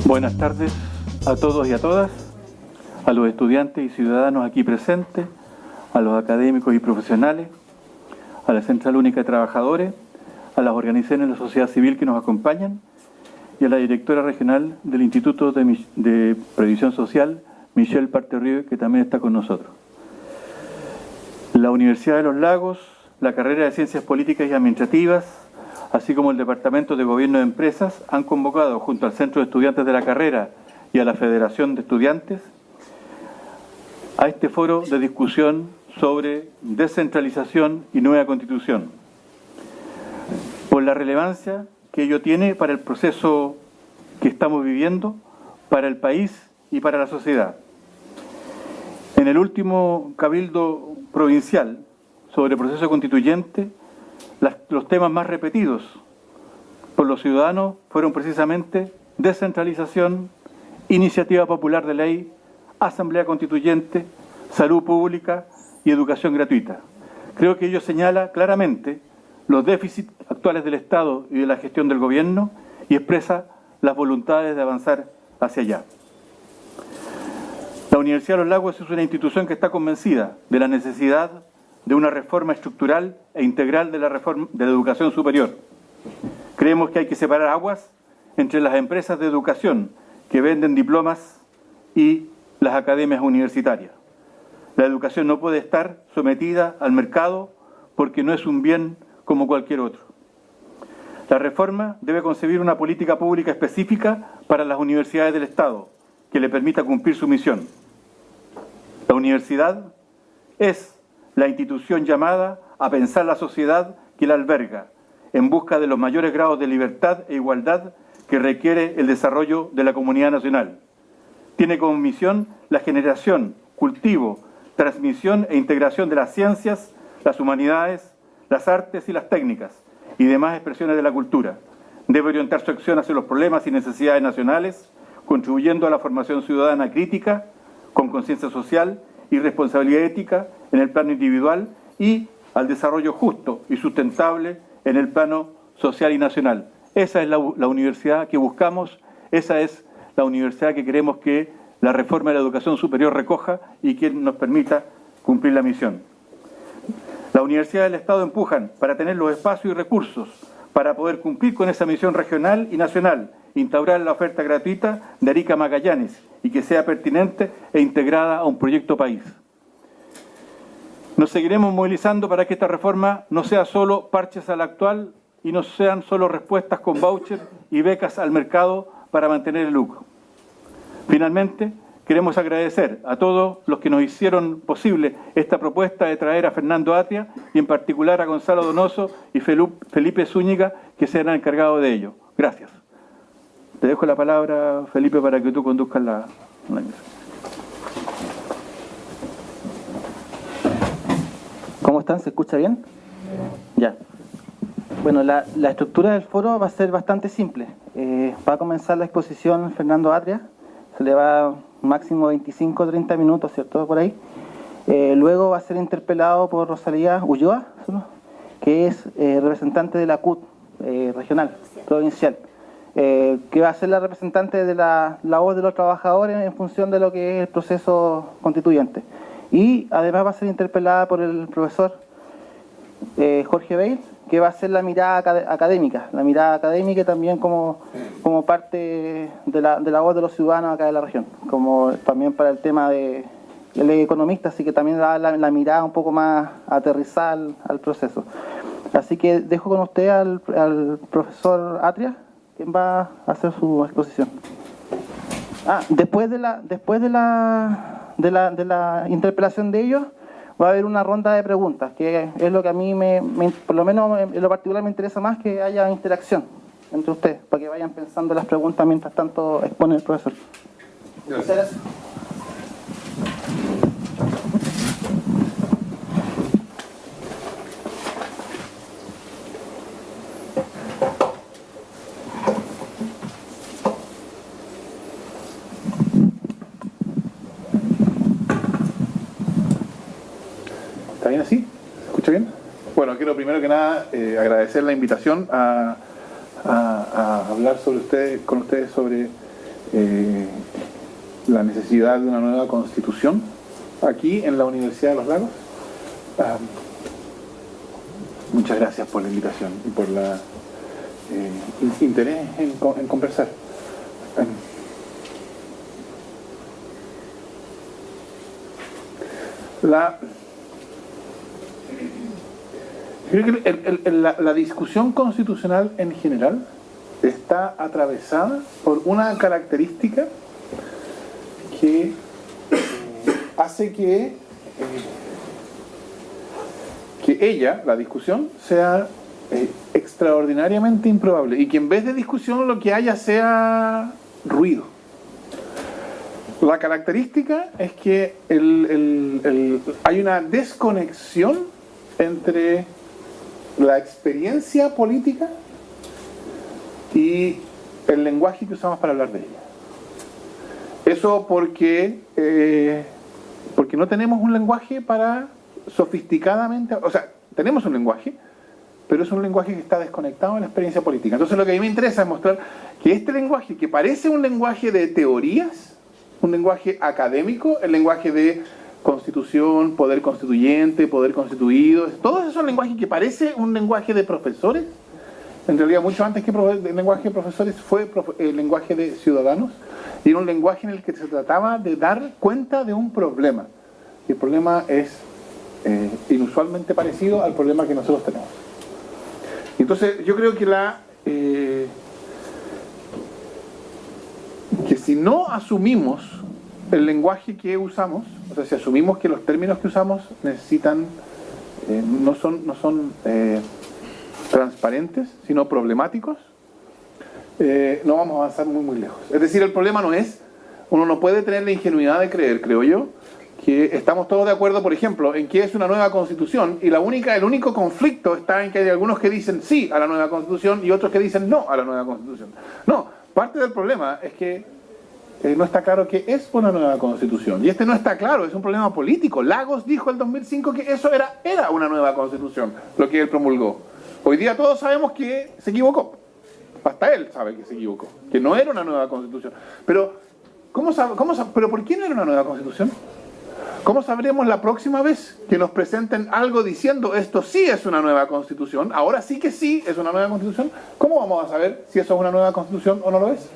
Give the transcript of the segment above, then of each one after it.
Buenas tardes a todos y a todas, a los estudiantes y ciudadanos aquí presentes, a los académicos y profesionales, a la Central Única de Trabajadores, a las organizaciones de la sociedad civil que nos acompañan y a la directora regional del Instituto de Previsión Social, Michelle Parterrieu, que también está con nosotros. La Universidad de los Lagos, la carrera de Ciencias Políticas y Administrativas, así como el Departamento de Gobierno de Empresas, han convocado junto al Centro de Estudiantes de la carrera y a la Federación de Estudiantes a este foro de discusión sobre descentralización y nueva constitución, por la relevancia que ello tiene para el proceso que estamos viviendo, para el país y para la sociedad. En el último cabildo provincial sobre el proceso constituyente, los temas más repetidos por los ciudadanos fueron precisamente descentralización, iniciativa popular de ley, asamblea constituyente, salud pública y educación gratuita. Creo que ello señala claramente los déficits actuales del Estado y de la gestión del gobierno y expresa las voluntades de avanzar hacia allá. La Universidad de los Lagos es una institución que está convencida de la necesidad de una reforma estructural e integral de la educación superior. Creemos que hay que separar aguas entre las empresas de educación que venden diplomas y las academias universitarias. La educación no puede estar sometida al mercado porque no es un bien como cualquier otro. La reforma debe concebir una política pública específica para las universidades del Estado que le permita cumplir su misión. La universidad es la institución llamada a pensar la sociedad que la alberga, en busca de los mayores grados de libertad e igualdad que requiere el desarrollo de la comunidad nacional. Tiene como misión la generación, cultivo, transmisión e integración de las ciencias, las humanidades, las artes y las técnicas, y demás expresiones de la cultura. Debe orientar su acción hacia los problemas y necesidades nacionales, contribuyendo a la formación ciudadana crítica, con conciencia social y responsabilidad ética en el plano individual y al desarrollo justo y sustentable en el plano social y nacional. Esa es la universidad que buscamos, esa es la universidad que queremos que la reforma de la educación superior recoja y que nos permita cumplir la misión. Las universidades del Estado empujan para tener los espacios y recursos para poder cumplir con esa misión regional y nacional, instaurar la oferta gratuita de Arica a Magallanes y que sea pertinente e integrada a un proyecto país. Nos seguiremos movilizando para que esta reforma no sea solo parches al actual y no sean solo respuestas con voucher y becas al mercado para mantener el lucro. Finalmente, queremos agradecer a todos los que nos hicieron posible esta propuesta de traer a Fernando Atria y en particular a Gonzalo Donoso y Felipe Zúñiga, que se han encargado de ello. Gracias. Te dejo la palabra, Felipe, para que tú conduzcas la mesa. ¿Cómo están? ¿Se escucha bien? Ya. Bueno, la estructura del foro va a ser bastante simple. Va a comenzar la exposición Fernando Atria. Se le va máximo 25 o 30 minutos, ¿cierto? Por ahí. Luego va a ser interpelado por Rosalía Ulloa, que es representante de la CUT regional, provincial. Que va a ser la representante de la voz de los trabajadores en función de lo que es el proceso constituyente. Y además va a ser interpelada por el profesor Jorge Beil, que va a ser la mirada académica y también como parte de la voz de los ciudadanos acá de la región, como también para el tema de él es economista, así que también da la mirada un poco más aterrizada al proceso. Así que dejo con usted al profesor Atria, quien va a hacer su exposición. Después de la interpelación de ellos, va a haber una ronda de preguntas, que es lo que a mí, por lo menos en lo particular, me interesa más, que haya interacción entre ustedes, para que vayan pensando las preguntas mientras tanto expone el profesor. Gracias. ¿Está bien así? ¿Se escucha bien? Bueno, quiero primero que nada agradecer la invitación a hablar con ustedes sobre la necesidad de una nueva constitución aquí en la Universidad de los Lagos. Muchas gracias por la invitación y por la interés en conversar. Creo que la discusión constitucional en general está atravesada por una característica que hace que ella, la discusión, sea extraordinariamente improbable y que en vez de discusión lo que haya sea ruido. La característica es que hay una desconexión entre la experiencia política y el lenguaje que usamos para hablar de ella. Eso porque no tenemos un lenguaje para sofisticadamente, o sea, tenemos un lenguaje, pero es un lenguaje que está desconectado de la experiencia política. Entonces lo que a mí me interesa es mostrar que este lenguaje, que parece un lenguaje de teorías, un lenguaje académico, el lenguaje de constitución, poder constituyente, poder constituido, todos esos lenguajes que parece un lenguaje de profesores, en realidad mucho antes que el lenguaje de profesores fue el lenguaje de ciudadanos, y era un lenguaje en el que se trataba de dar cuenta de un problema. Y el problema es inusualmente parecido al problema que nosotros tenemos. Entonces yo creo que que si no asumimos el lenguaje que usamos, o sea, si asumimos que los términos que usamos necesitan, no son transparentes, sino problemáticos, no vamos a avanzar muy lejos. Es decir, el problema no es, uno no puede tener la ingenuidad de creer, creo yo, que estamos todos de acuerdo, por ejemplo, en que es una nueva constitución, y el único conflicto está en que hay algunos que dicen sí a la nueva constitución y otros que dicen no a la nueva constitución. No, parte del problema es que no está claro qué es una nueva constitución, y no está claro, es un problema político. Lagos dijo en 2005 que eso era una nueva constitución, lo que él promulgó. Hoy día todos sabemos que se equivocó, hasta él sabe que se equivocó, que no era una nueva constitución. Pero, ¿pero por qué no era una nueva constitución? ¿Cómo sabremos la próxima vez que nos presenten algo diciendo esto sí es una nueva constitución, ahora sí que sí es una nueva constitución? ¿Cómo vamos a saber si eso es una nueva constitución o no lo es?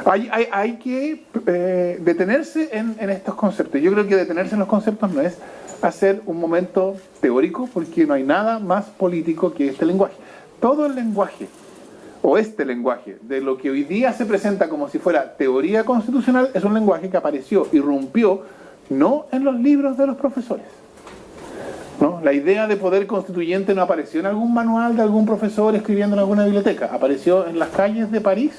Hay que detenerse en estos conceptos. Yo creo que detenerse en los conceptos no es hacer un momento teórico, porque no hay nada más político que este lenguaje. Todo el lenguaje, o este lenguaje, de lo que hoy día se presenta como si fuera teoría constitucional, es un lenguaje que apareció, irrumpió, no en los libros de los profesores. ¿No? La idea de poder constituyente no apareció en algún manual de algún profesor escribiendo en alguna biblioteca, apareció en las calles de París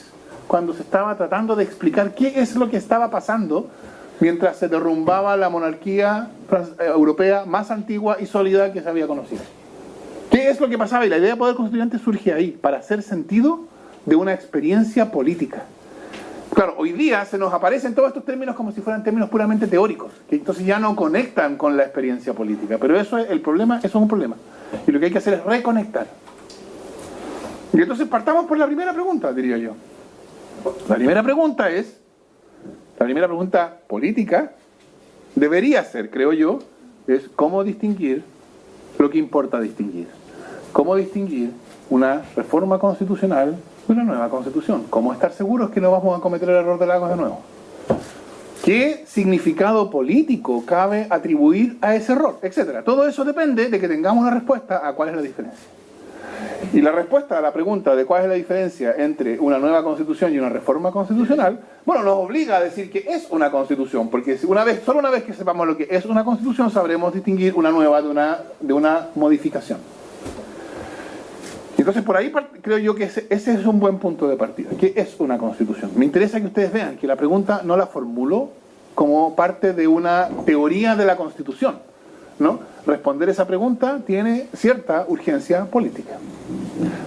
cuando se estaba tratando de explicar qué es lo que estaba pasando mientras se derrumbaba la monarquía europea más antigua y sólida que se había conocido. ¿Qué es lo que pasaba? Y la idea de poder constituyente surge ahí, para hacer sentido de una experiencia política. Claro, hoy día se nos aparecen todos estos términos como si fueran términos puramente teóricos, que entonces ya no conectan con la experiencia política. Pero eso es el problema, eso es un problema. Y lo que hay que hacer es reconectar. Y entonces partamos por la primera pregunta, diría yo. La primera pregunta política, debería ser, creo yo, es cómo distinguir lo que importa distinguir. Cómo distinguir una reforma constitucional de una nueva constitución. Cómo estar seguros que no vamos a cometer el error de Lagos de nuevo. ¿Qué significado político cabe atribuir a ese error? Etcétera. Todo eso depende de que tengamos una respuesta a cuál es la diferencia. Y la respuesta a la pregunta de cuál es la diferencia entre una nueva constitución y una reforma constitucional, bueno, nos obliga a decir que es una constitución, porque solo una vez que sepamos lo que es una constitución, sabremos distinguir una nueva de una modificación. Entonces, por ahí creo yo que ese es un buen punto de partida. ¿Qué es una constitución? Me interesa que ustedes vean que la pregunta no la formulo como parte de una teoría de la Constitución, ¿no? Responder esa pregunta tiene cierta urgencia política.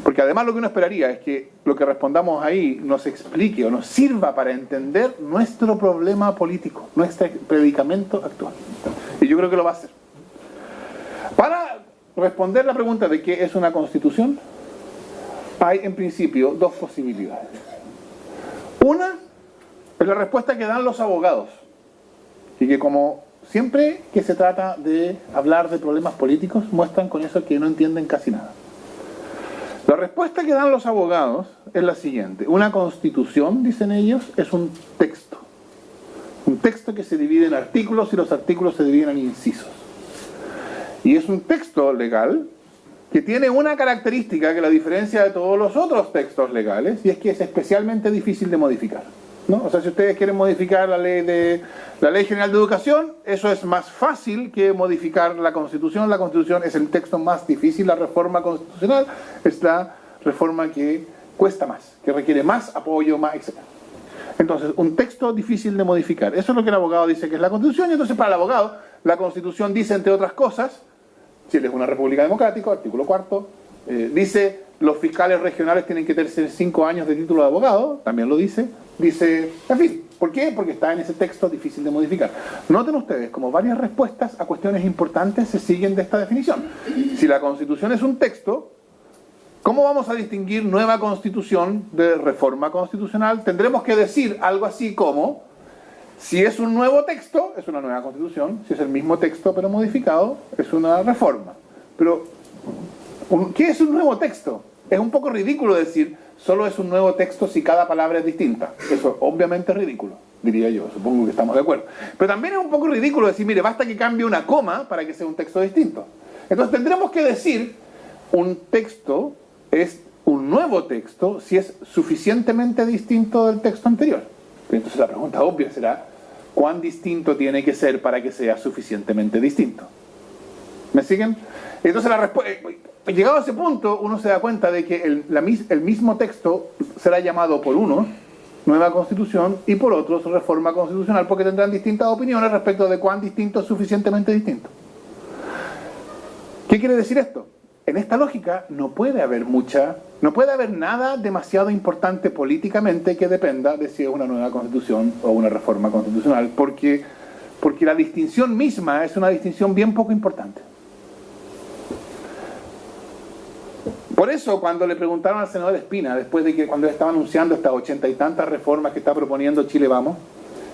Porque además lo que uno esperaría es que lo que respondamos ahí nos explique o nos sirva para entender nuestro problema político, nuestro predicamento actual. Y yo creo que lo va a hacer. Para responder la pregunta de qué es una constitución, hay en principio dos posibilidades. Una Es la respuesta que dan los abogados. Y que como siempre que se trata de hablar de problemas políticos, muestran con eso que no entienden casi nada. La respuesta que dan los abogados es la siguiente. Una constitución, dicen ellos, es un texto. Un texto que se divide en artículos y los artículos se dividen en incisos. Y es un texto legal que tiene una característica que la diferencia de todos los otros textos legales, y es que es especialmente difícil de modificar, ¿no? O sea, si ustedes quieren modificar la Ley General de Educación, eso es más fácil que modificar la Constitución. La Constitución es el texto más difícil, la reforma constitucional es la reforma que cuesta más, que requiere más apoyo, más, etc. Entonces, un texto difícil de modificar. Eso es lo que el abogado dice que es la Constitución, y entonces para el abogado, la Constitución dice, entre otras cosas, Chile es una república democrática, artículo 4, dice, los fiscales regionales tienen que tener 5 años de título de abogado, también lo dice, en fin, ¿por qué? Porque está en ese texto difícil de modificar. Noten ustedes, como varias respuestas a cuestiones importantes se siguen de esta definición. Si la Constitución es un texto, ¿cómo vamos a distinguir nueva Constitución de reforma constitucional? Tendremos que decir algo así como, si es un nuevo texto, es una nueva Constitución. Si es el mismo texto pero modificado, es una reforma. Pero, ¿qué es un nuevo texto? Es un poco ridículo decir, solo es un nuevo texto si cada palabra es distinta. Eso es obviamente ridículo, diría yo. Supongo que estamos de acuerdo. Pero también es un poco ridículo decir, mire, basta que cambie una coma para que sea un texto distinto. Entonces tendremos que decir, un texto es un nuevo texto si es suficientemente distinto del texto anterior. Entonces la pregunta obvia será, ¿cuán distinto tiene que ser para que sea suficientemente distinto? ¿Me siguen? Entonces, llegado a ese punto, uno se da cuenta de que el mismo texto será llamado por unos nueva Constitución y por otros reforma constitucional, porque tendrán distintas opiniones respecto de cuán distinto es suficientemente distinto. ¿Qué quiere decir esto? En esta lógica no puede haber nada demasiado importante políticamente que dependa de si es una nueva Constitución o una reforma constitucional, porque la distinción misma es una distinción bien poco importante. Por eso, cuando le preguntaron al senador Espina, después de que cuando él estaba anunciando estas 80 y tantas reformas que está proponiendo Chile Vamos,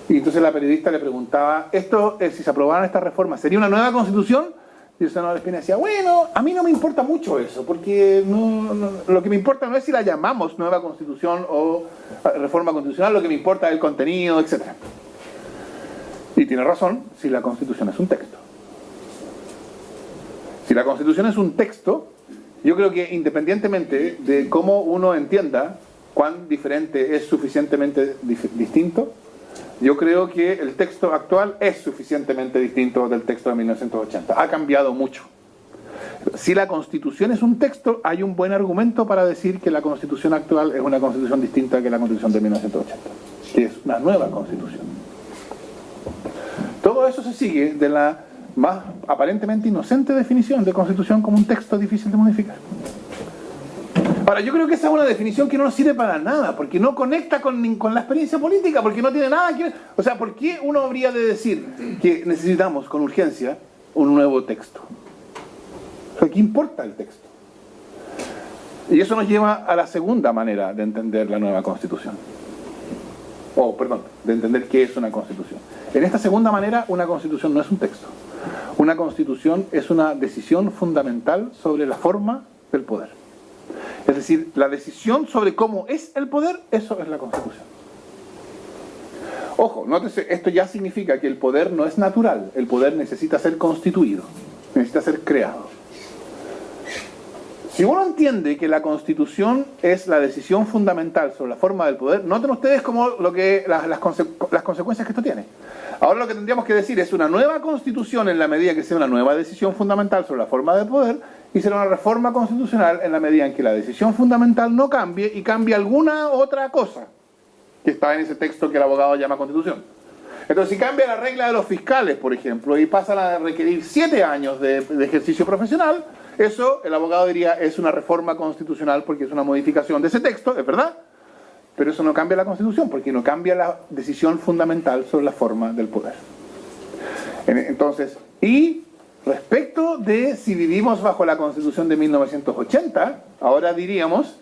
y entonces la periodista le preguntaba, si se aprobaran estas reformas, ¿sería una nueva Constitución? Y el senador Espina decía, bueno, a mí no me importa mucho eso, porque lo que me importa no es si la llamamos nueva Constitución o reforma constitucional, lo que me importa es el contenido, etc. Y tiene razón, si la Constitución es un texto. Si la Constitución es un texto, yo creo que independientemente de cómo uno entienda cuán diferente es suficientemente distinto, yo creo que el texto actual es suficientemente distinto del texto de 1980. Ha cambiado mucho. Si la Constitución es un texto, hay un buen argumento para decir que la Constitución actual es una Constitución distinta que la Constitución de 1980, que es una nueva Constitución. Todo eso se sigue de la más aparentemente inocente definición de Constitución como un texto difícil de modificar. Ahora, yo creo que esa es una definición que no nos sirve para nada, porque no conecta con la experiencia política, porque no tiene nada que ver. O sea, ¿por qué uno habría de decir que necesitamos con urgencia un nuevo texto? O sea, ¿qué importa el texto? Y eso nos lleva a la segunda manera de entender la nueva Constitución. De entender qué es una Constitución. En esta segunda manera, una Constitución no es un texto. Una Constitución es una decisión fundamental sobre la forma del poder. Es decir, la decisión sobre cómo es el poder, eso es la Constitución. Ojo, nótese, esto ya significa que el poder no es natural, el poder necesita ser constituido, necesita ser creado. Si uno entiende que la Constitución es la decisión fundamental sobre la forma del poder, noten ustedes como las consecuencias que esto tiene. Ahora lo que tendríamos que decir es una nueva Constitución en la medida que sea una nueva decisión fundamental sobre la forma del poder, y será una reforma constitucional en la medida en que la decisión fundamental no cambie y cambie alguna otra cosa que está en ese texto que el abogado llama Constitución. Entonces, si cambia la regla de los fiscales, por ejemplo, y pasan a requerir 7 años de ejercicio profesional, eso, el abogado diría, es una reforma constitucional porque es una modificación de ese texto, es verdad, pero eso no cambia la Constitución porque no cambia la decisión fundamental sobre la forma del poder. Entonces, y respecto de si vivimos bajo la Constitución de 1980, ahora diríamos,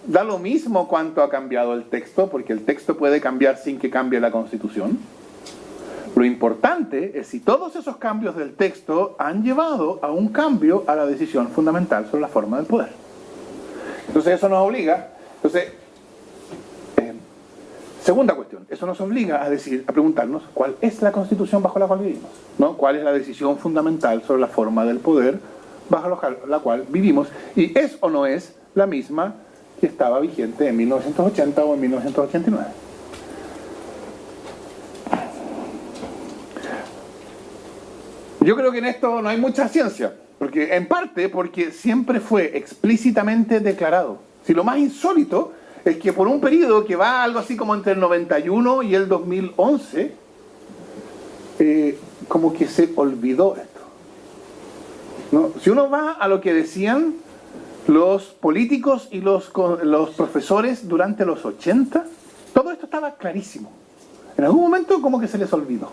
da lo mismo cuánto ha cambiado el texto, porque el texto puede cambiar sin que cambie la Constitución. Lo importante es si todos esos cambios del texto han llevado a un cambio a la decisión fundamental sobre la forma del poder. Entonces eso nos obliga, segunda cuestión, eso nos obliga a preguntarnos cuál es la Constitución bajo la cual vivimos, ¿no? ¿Cuál es la decisión fundamental sobre la forma del poder bajo la cual vivimos? Y es o no es la misma que estaba vigente en 1980 o en 1989. Yo creo que en esto no hay mucha ciencia, porque en parte porque siempre fue explícitamente declarado. Si lo más insólito es que por un periodo que va algo así como entre el 91 y el 2011, como que se olvidó esto, ¿no? Si uno va a lo que decían los políticos y los profesores durante los 80, todo esto estaba clarísimo. En algún momento como que se les olvidó.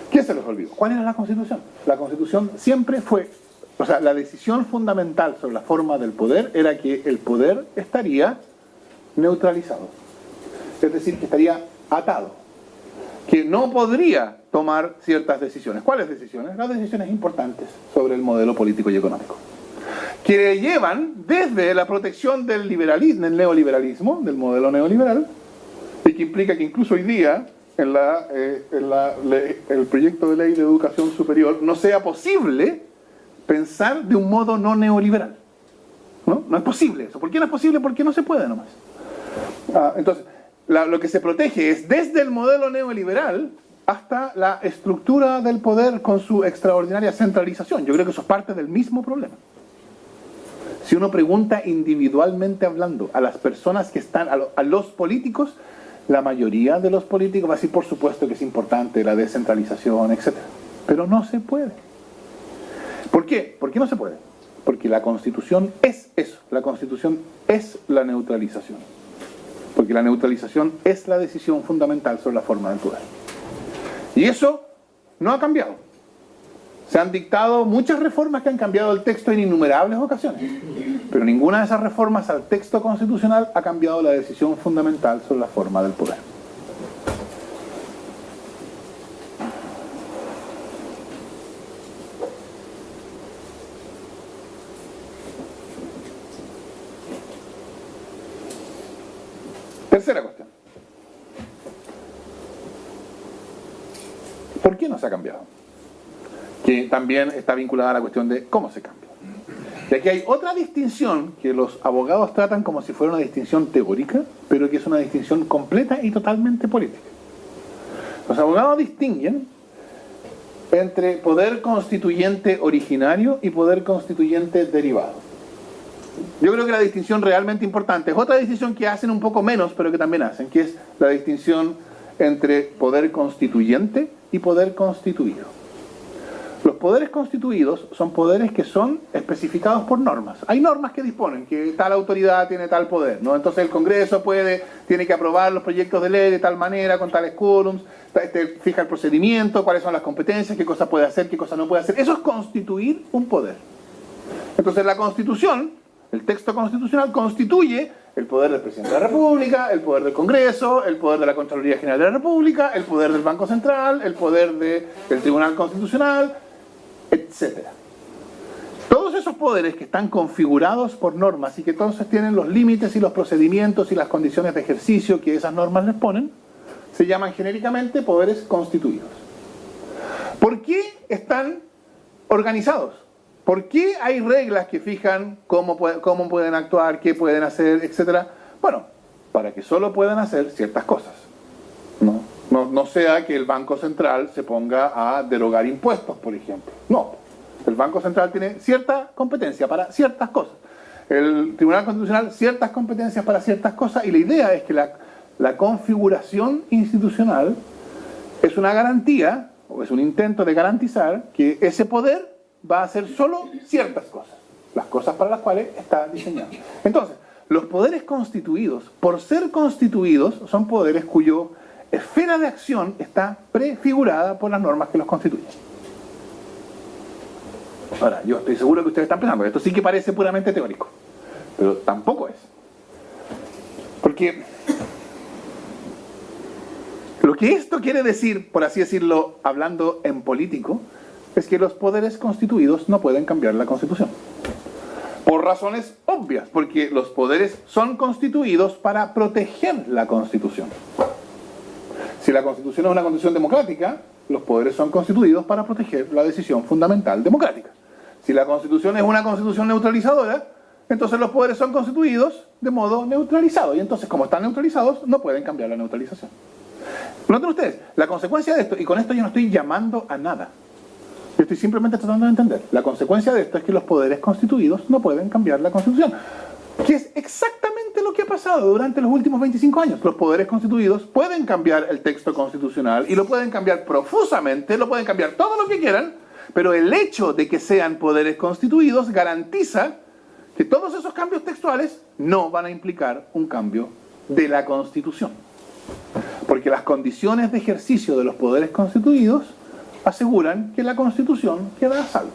¿Qué se les olvidó? ¿Cuál era la Constitución? La Constitución siempre fue, o sea, la decisión fundamental sobre la forma del poder era que el poder estaría neutralizado. Es decir, que estaría atado. Que no podría tomar ciertas decisiones. ¿Cuáles decisiones? Las decisiones importantes sobre el modelo político y económico. Que llevan desde la protección del liberalismo, del neoliberalismo, del modelo neoliberal, y que implica que incluso hoy día el proyecto de ley de educación superior no sea posible pensar de un modo no neoliberal. No es posible eso. ¿Por qué no es posible? Porque no se puede nomás. Entonces, lo que se protege es desde el modelo neoliberal hasta la estructura del poder con su extraordinaria centralización. Yo creo que eso es parte del mismo problema. Si uno pregunta individualmente hablando a las personas que están, a los políticos, la mayoría de los políticos va a decir, por supuesto que es importante la descentralización, etc. Pero no se puede. ¿Por qué? ¿Por qué no se puede? Porque la Constitución es eso. La Constitución es la neutralización. Porque la neutralización es la decisión fundamental sobre la forma del poder. Y eso no ha cambiado. Se han dictado muchas reformas que han cambiado el texto en innumerables ocasiones. Pero ninguna de esas reformas al texto constitucional ha cambiado la decisión fundamental sobre la forma del poder. Tercera cuestión. ¿Por qué no se ha cambiado? Que también está vinculada a la cuestión de cómo se cambia. Y aquí hay otra distinción que los abogados tratan como si fuera una distinción teórica, pero que es una distinción completa y totalmente política. Los abogados distinguen entre poder constituyente originario y poder constituyente derivado. Yo creo que la distinción realmente importante es otra distinción que hacen un poco menos, pero que también hacen, que es la distinción entre poder constituyente y poder constituido. Los poderes constituidos son poderes que son especificados por normas. Hay normas que disponen que tal autoridad tiene tal poder, ¿no? Entonces el Congreso tiene que aprobar los proyectos de ley de tal manera, con tales quórums, fija el procedimiento, cuáles son las competencias, qué cosa puede hacer, qué cosa no puede hacer. Eso es constituir un poder. Entonces la Constitución, el texto constitucional, constituye el poder del Presidente de la República, el poder del Congreso, el poder de la Contraloría General de la República, el poder del Banco Central, el poder del Tribunal Constitucional, etc. Todos esos poderes que están configurados por normas y que entonces tienen los límites y los procedimientos y las condiciones de ejercicio que esas normas les ponen, se llaman genéricamente poderes constituidos. ¿Por qué están organizados? ¿Por qué hay reglas que fijan cómo pueden actuar, qué pueden hacer, etcétera? Bueno, para que solo puedan hacer ciertas cosas. No sea que el Banco Central se ponga a derogar impuestos, por ejemplo. No, el Banco Central tiene cierta competencia para ciertas cosas. El Tribunal Constitucional ciertas competencias para ciertas cosas, y la idea es que la configuración institucional es una garantía, o es un intento de garantizar que ese poder va a hacer solo ciertas cosas, las cosas para las cuales está diseñado. Entonces, los poderes constituidos, por ser constituidos, son poderes cuyo esfera de acción está prefigurada por las normas que los constituyen. Ahora, yo estoy seguro que ustedes están pensando, esto sí que parece puramente teórico, pero tampoco es. Porque lo que esto quiere decir, por así decirlo, hablando en político, es que los poderes constituidos no pueden cambiar la Constitución. Por razones obvias, porque los poderes son constituidos para proteger la Constitución. Si la Constitución es una Constitución democrática, los poderes son constituidos para proteger la decisión fundamental democrática. Si la Constitución es una Constitución neutralizadora, entonces los poderes son constituidos de modo neutralizado. Y entonces, como están neutralizados, no pueden cambiar la neutralización. Noten ustedes, la consecuencia de esto, y con esto yo no estoy llamando a nada, yo estoy simplemente tratando de entender, la consecuencia de esto es que los poderes constituidos no pueden cambiar la Constitución, que es exactamente lo que ha pasado durante los últimos 25 años. Los poderes constituidos pueden cambiar el texto constitucional, y lo pueden cambiar profusamente, lo pueden cambiar todo lo que quieran, pero el hecho de que sean poderes constituidos garantiza que todos esos cambios textuales no van a implicar un cambio de la Constitución. Porque las condiciones de ejercicio de los poderes constituidos aseguran que la Constitución queda a salvo.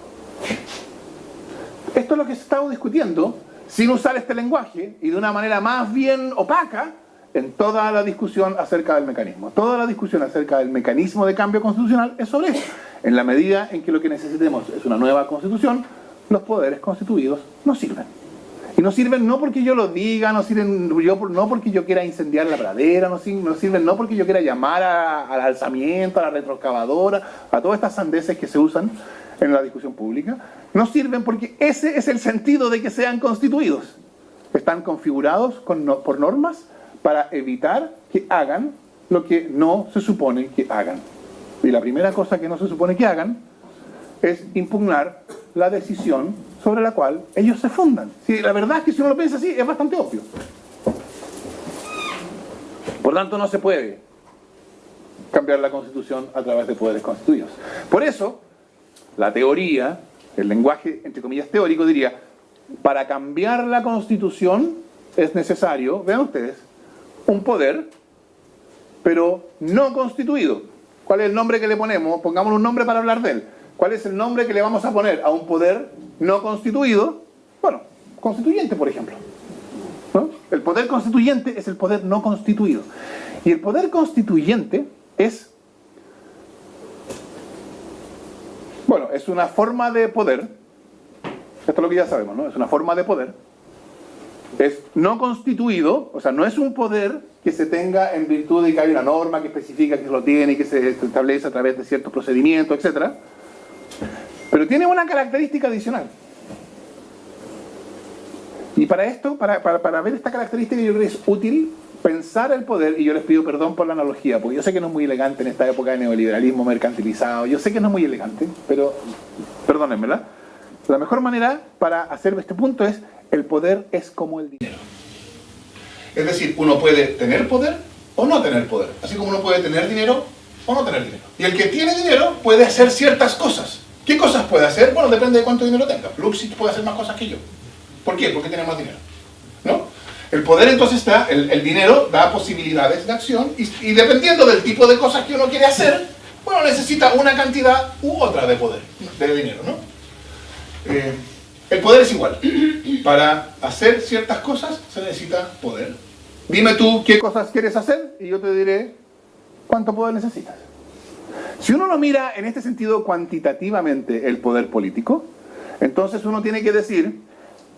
Esto es lo que se está discutiendo, sin usar este lenguaje, y de una manera más bien opaca, en toda la discusión acerca del mecanismo. Toda la discusión acerca del mecanismo de cambio constitucional es sobre eso. En la medida en que lo que necesitemos es una nueva Constitución, los poderes constituidos no sirven. Y no sirven no porque yo lo diga, no sirven no porque yo quiera incendiar la pradera, no sirven no porque yo quiera llamar al alzamiento, a la retroexcavadora, a todas estas sandeces que se usan en la discusión pública. No sirven porque ese es el sentido de que sean constituidos. Están configurados por normas para evitar que hagan lo que no se supone que hagan. Y la primera cosa que no se supone que hagan es impugnar la decisión sobre la cual ellos se fundan. Sí, la verdad es que si uno lo piensa así, es bastante obvio. Por tanto, no se puede cambiar la Constitución a través de poderes constituidos. Por eso, la teoría, el lenguaje, entre comillas, teórico, diría, para cambiar la Constitución es necesario, vean ustedes, un poder, pero no constituido. ¿Cuál es el nombre que le ponemos? Pongámosle un nombre para hablar de él. ¿Cuál es el nombre que le vamos a poner a un poder no constituido? Bueno, constituyente, por ejemplo, ¿no? El poder constituyente es el poder no constituido. Y el poder constituyente es, bueno, es una forma de poder, esto es lo que ya sabemos, ¿no? Es una forma de poder, es no constituido, o sea, no es un poder que se tenga en virtud de que hay una norma que especifica que se lo tiene y que se establece a través de ciertos procedimientos, etcétera. Pero tiene una característica adicional. Y para esto, para ver esta característica, yo creo que es útil pensar el poder, y yo les pido perdón por la analogía, porque yo sé que no es muy elegante en esta época de neoliberalismo mercantilizado, yo sé que no es muy elegante, pero perdónenme, ¿verdad? La mejor manera para hacer este punto es, el poder es como el dinero. Es decir, uno puede tener poder o no tener poder, así como uno puede tener dinero o no tener dinero. Y el que tiene dinero puede hacer ciertas cosas. ¿Qué cosas puede hacer? Bueno, depende de cuánto dinero tenga. Luxit puede hacer más cosas que yo. ¿Por qué? Porque tiene más dinero, ¿no? El poder entonces está, el dinero da posibilidades de acción y dependiendo del tipo de cosas que uno quiere hacer, bueno, necesita una cantidad u otra de poder, de dinero, ¿no? El poder es igual. Para hacer ciertas cosas se necesita poder. Dime tú qué cosas quieres hacer y yo te diré cuánto poder necesitas. Si uno lo mira en este sentido cuantitativamente el poder político, entonces uno tiene que decir,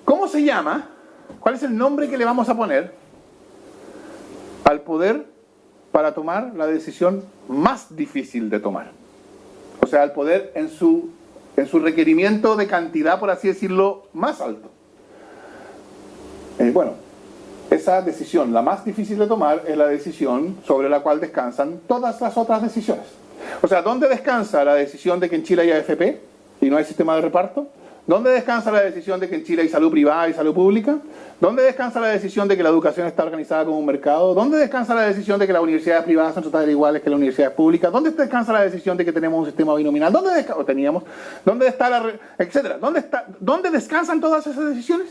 ¿cómo se llama? ¿Cuál es el nombre que le vamos a poner al poder para tomar la decisión más difícil de tomar? O sea, al poder en su requerimiento de cantidad, por así decirlo, más alto. Bueno, esa decisión, la más difícil de tomar, es la decisión sobre la cual descansan todas las otras decisiones. O sea, ¿dónde descansa la decisión de que en Chile hay AFP y no hay sistema de reparto? ¿Dónde descansa la decisión de que en Chile hay salud privada y salud pública? ¿Dónde descansa la decisión de que la educación está organizada como un mercado? ¿Dónde descansa la decisión de que las universidades privadas son totalmente iguales que las universidades públicas? ¿Dónde descansa la decisión de que tenemos un sistema binominal? ¿Dónde está etcétera? ¿Dónde descansan todas esas decisiones?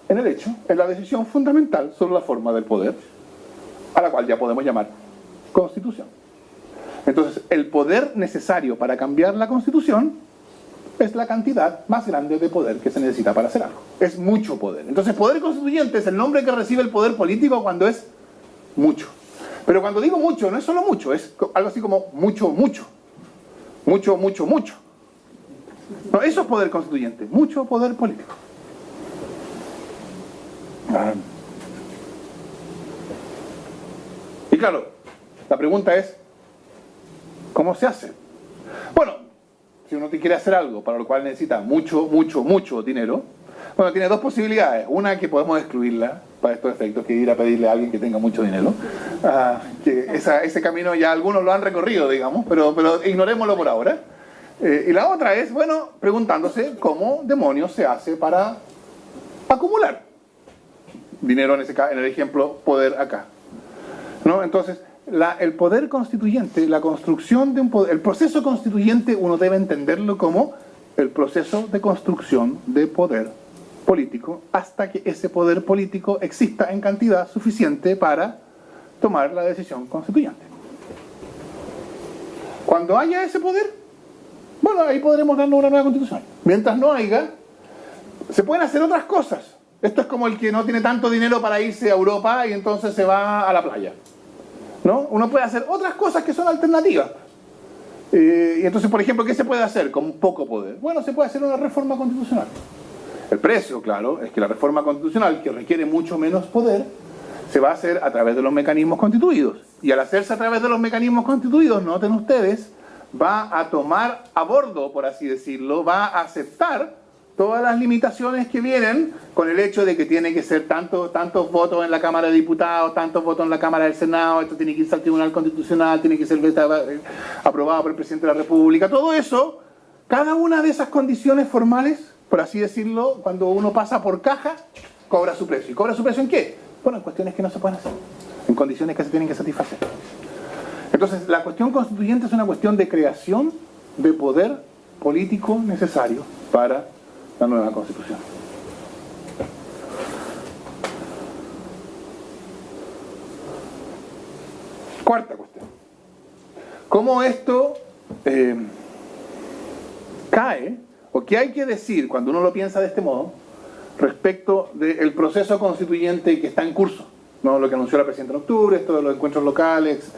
En el hecho, en la decisión fundamental sobre la forma del poder, a la cual ya podemos llamar Constitución. Entonces, el poder necesario para cambiar la Constitución es la cantidad más grande de poder que se necesita para hacer algo. Es mucho poder. Entonces, poder constituyente es el nombre que recibe el poder político cuando es mucho. Pero cuando digo mucho, no es solo mucho, es algo así como mucho, mucho. Mucho, mucho, mucho. No, eso es poder constituyente, mucho poder político. Y claro, la pregunta es, ¿cómo se hace? Bueno, si uno quiere hacer algo para lo cual necesita mucho, mucho, mucho dinero, bueno, tiene dos posibilidades. Una, que podemos excluirla para estos efectos, que ir a pedirle a alguien que tenga mucho dinero. Que ese camino ya algunos lo han recorrido, digamos, pero ignorémoslo por ahora. Y la otra es, bueno, preguntándose cómo demonios se hace para acumular dinero, en el ejemplo, poder acá, ¿no? Entonces, el poder constituyente, la construcción de un poder, el proceso constituyente, uno debe entenderlo como el proceso de construcción de poder político hasta que ese poder político exista en cantidad suficiente para tomar la decisión constituyente. Cuando haya ese poder, bueno, ahí podremos darnos una nueva constitución. Mientras no haya, se pueden hacer otras cosas. Esto es como el que no tiene tanto dinero para irse a Europa y entonces se va a la playa, ¿no? Uno puede hacer otras cosas que son alternativas. Y entonces, por ejemplo, ¿qué se puede hacer con poco poder? Bueno, se puede hacer una reforma constitucional. El precio, claro, es que la reforma constitucional, que requiere mucho menos poder, se va a hacer a través de los mecanismos constituidos. Y al hacerse a través de los mecanismos constituidos, noten ustedes, va a tomar a bordo, por así decirlo, va a aceptar todas las limitaciones que vienen con el hecho de que tiene que ser tantos votos en la Cámara de Diputados, tantos votos en la Cámara del Senado, esto tiene que irse al Tribunal Constitucional, tiene que ser aprobado por el Presidente de la República. Todo eso, cada una de esas condiciones formales, por así decirlo, cuando uno pasa por caja, cobra su precio. ¿Y cobra su precio en qué? Bueno, en cuestiones que no se pueden hacer, en condiciones que se tienen que satisfacer. Entonces, la cuestión constituyente es una cuestión de creación de poder político necesario para la nueva Constitución. Cuarta cuestión. ¿Cómo esto cae, o qué hay que decir cuando uno lo piensa de este modo, respecto del proceso constituyente que está en curso? ¿No? Lo que anunció la Presidenta en octubre, esto de los encuentros locales, etc.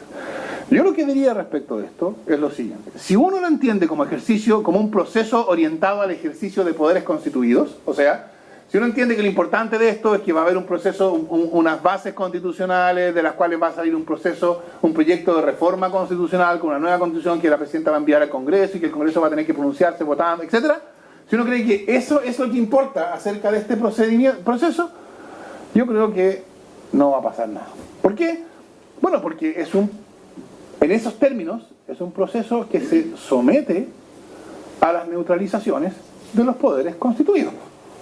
Yo lo que diría respecto de esto es lo siguiente. Si uno lo entiende como ejercicio, como un proceso orientado al ejercicio de poderes constituidos, o sea, si uno entiende que lo importante de esto es que va a haber un proceso, unas bases constitucionales de las cuales va a salir un proceso, un proyecto de reforma constitucional con una nueva constitución que la Presidenta va a enviar al Congreso y que el Congreso va a tener que pronunciarse votando, etc. Si uno cree que eso es lo que importa acerca de este proceso, yo creo que no va a pasar nada. ¿Por qué? Bueno, porque en esos términos, es un proceso que se somete a las neutralizaciones de los poderes constituidos.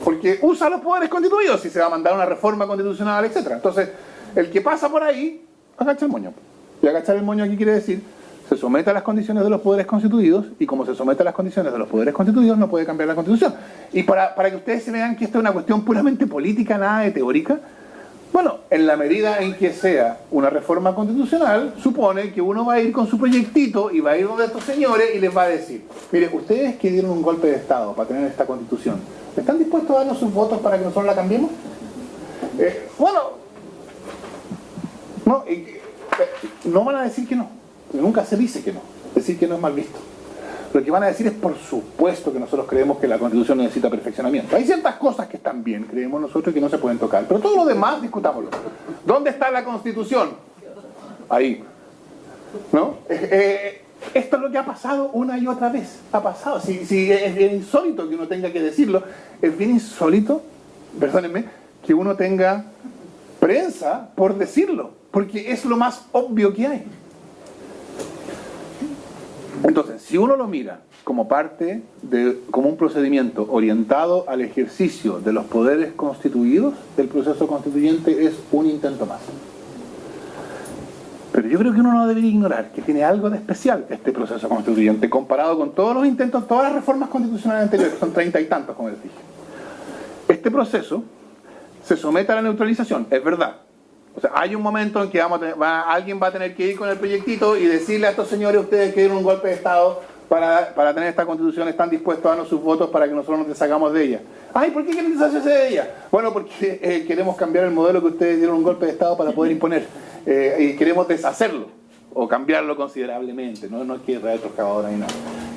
Porque usa los poderes constituidos si se va a mandar una reforma constitucional, etc. Entonces, el que pasa por ahí, agacha el moño. Y agachar el moño aquí quiere decir, se somete a las condiciones de los poderes constituidos, y como se somete a las condiciones de los poderes constituidos, no puede cambiar la Constitución. Y para que ustedes se vean que esto es una cuestión puramente política, nada de teórica, bueno, en la medida en que sea una reforma constitucional, supone que uno va a ir con su proyectito y va a ir donde estos señores y les va a decir, mire, ustedes que dieron un golpe de Estado para tener esta constitución, ¿están dispuestos a darnos sus votos para que nosotros la cambiemos? No van a decir que no, nunca se dice que no, decir que no es mal visto. Lo que van a decir es, por supuesto que nosotros creemos que la Constitución necesita perfeccionamiento. Hay ciertas cosas que están bien, creemos nosotros, que no se pueden tocar, pero todo lo demás, discutámoslo. ¿Dónde está la Constitución? Ahí. ¿No? Esto es lo que ha pasado una y otra vez. Ha pasado. Si es bien insólito que uno tenga que decirlo, es bien insólito, perdónenme, que uno tenga prensa por decirlo, porque es lo más obvio que hay. Entonces, si uno lo mira como como un procedimiento orientado al ejercicio de los poderes constituidos, el proceso constituyente es un intento más. Pero yo creo que uno no debería ignorar que tiene algo de especial este proceso constituyente, comparado con todos los intentos, todas las reformas constitucionales anteriores, que son 30 y tantos, como les dije. Este proceso se somete a la neutralización, es verdad. O sea, hay un momento en que alguien va a tener que ir con el proyectito y decirle a estos señores, ustedes que dieron un golpe de Estado, para tener esta constitución están dispuestos a darnos sus votos para que nosotros nos deshagamos de ella. Ay, ¿por qué quieren deshacerse de ella? Bueno, porque queremos cambiar el modelo que ustedes dieron un golpe de Estado para poder imponer. Y queremos deshacerlo o cambiarlo considerablemente. No es que retroexcavadora ni nada.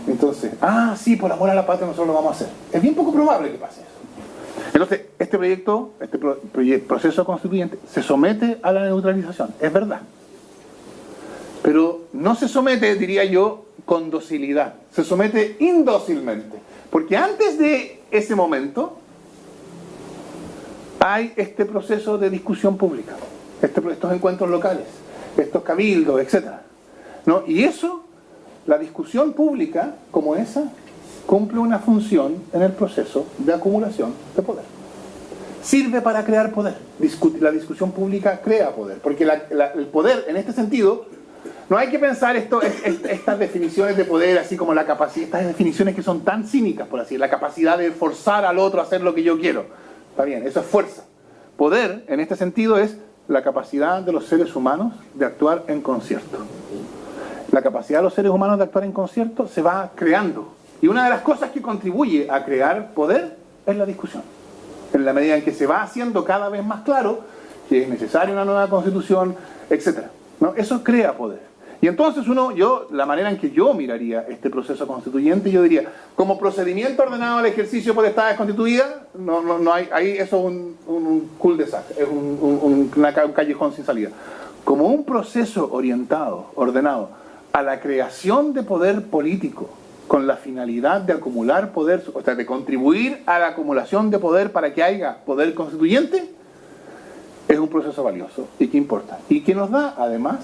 Entonces, sí, por amor a la patria nosotros lo vamos a hacer. Es bien poco probable que pase eso. Entonces, este proceso constituyente se somete a la neutralización, es verdad. Pero no se somete, diría yo, con docilidad. Se somete indócilmente. Porque antes de ese momento hay este proceso de discusión pública, estos encuentros locales, estos cabildos, etc. ¿No? Y eso, la discusión pública como esa, cumple una función en el proceso de acumulación de poder. Sirve para crear poder. La discusión pública crea poder. Porque el poder, en este sentido, no hay que pensar estas definiciones de poder así como la capacidad, estas definiciones que son tan cínicas, por así decirlo, la capacidad de forzar al otro a hacer lo que yo quiero. Está bien, eso es fuerza. Poder, en este sentido, es la capacidad de los seres humanos de actuar en concierto. La capacidad de los seres humanos de actuar en concierto se va creando. Y una de las cosas que contribuye a crear poder es la discusión. En la medida en que se va haciendo cada vez más claro que es necesaria una nueva constitución, etc. ¿No? Eso crea poder. Y entonces la manera en que yo miraría este proceso constituyente, yo diría, como procedimiento ordenado al ejercicio de potestades constituidas, no hay, ahí eso es un cul-de-sac, es un callejón sin salida. Como un proceso orientado, ordenado, a la creación de poder político, con la finalidad de acumular poder, o sea, de contribuir a la acumulación de poder para que haya poder constituyente, es un proceso valioso y que importa. Y que nos da, además,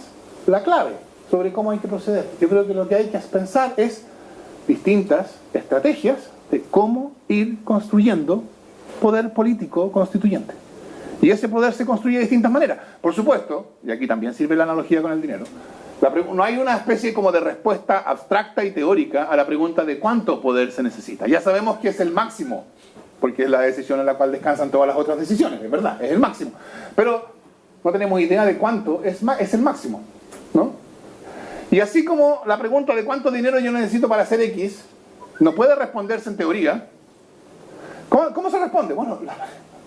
la clave sobre cómo hay que proceder. Yo creo que lo que hay que pensar es distintas estrategias de cómo ir construyendo poder político constituyente. Y ese poder se construye de distintas maneras. Por supuesto, y aquí también sirve la analogía con el dinero, no hay una especie como de respuesta abstracta y teórica a la pregunta de cuánto poder se necesita. Ya sabemos que es el máximo, porque es la decisión en la cual descansan todas las otras decisiones, es verdad, es el máximo. Pero no tenemos idea de cuánto es el máximo, ¿no? Y así como la pregunta de cuánto dinero yo necesito para hacer X no puede responderse en teoría, ¿cómo se responde? Bueno,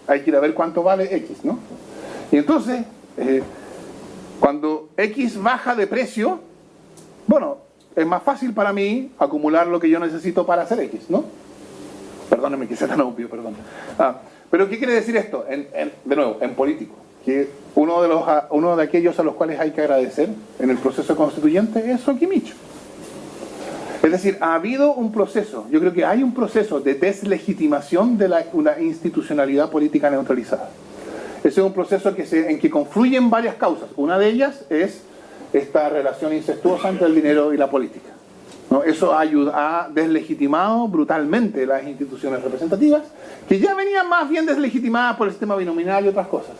hay que ir a ver cuánto vale X, ¿no? Y entonces, cuando X baja de precio, bueno, es más fácil para mí acumular lo que yo necesito para hacer X, ¿no? Perdónenme que sea tan obvio, perdón. Pero ¿qué quiere decir esto? De nuevo, en político, que uno de aquellos a los cuales hay que agradecer en el proceso constituyente es Soquimich. Es decir, ha habido un proceso, yo creo que hay un proceso de deslegitimación de una institucionalidad política neutralizada. Ese es un proceso en que confluyen varias causas. Una de ellas es esta relación incestuosa entre el dinero y la política, ¿no? Eso ha deslegitimado brutalmente las instituciones representativas, que ya venían más bien deslegitimadas por el sistema binominal y otras cosas.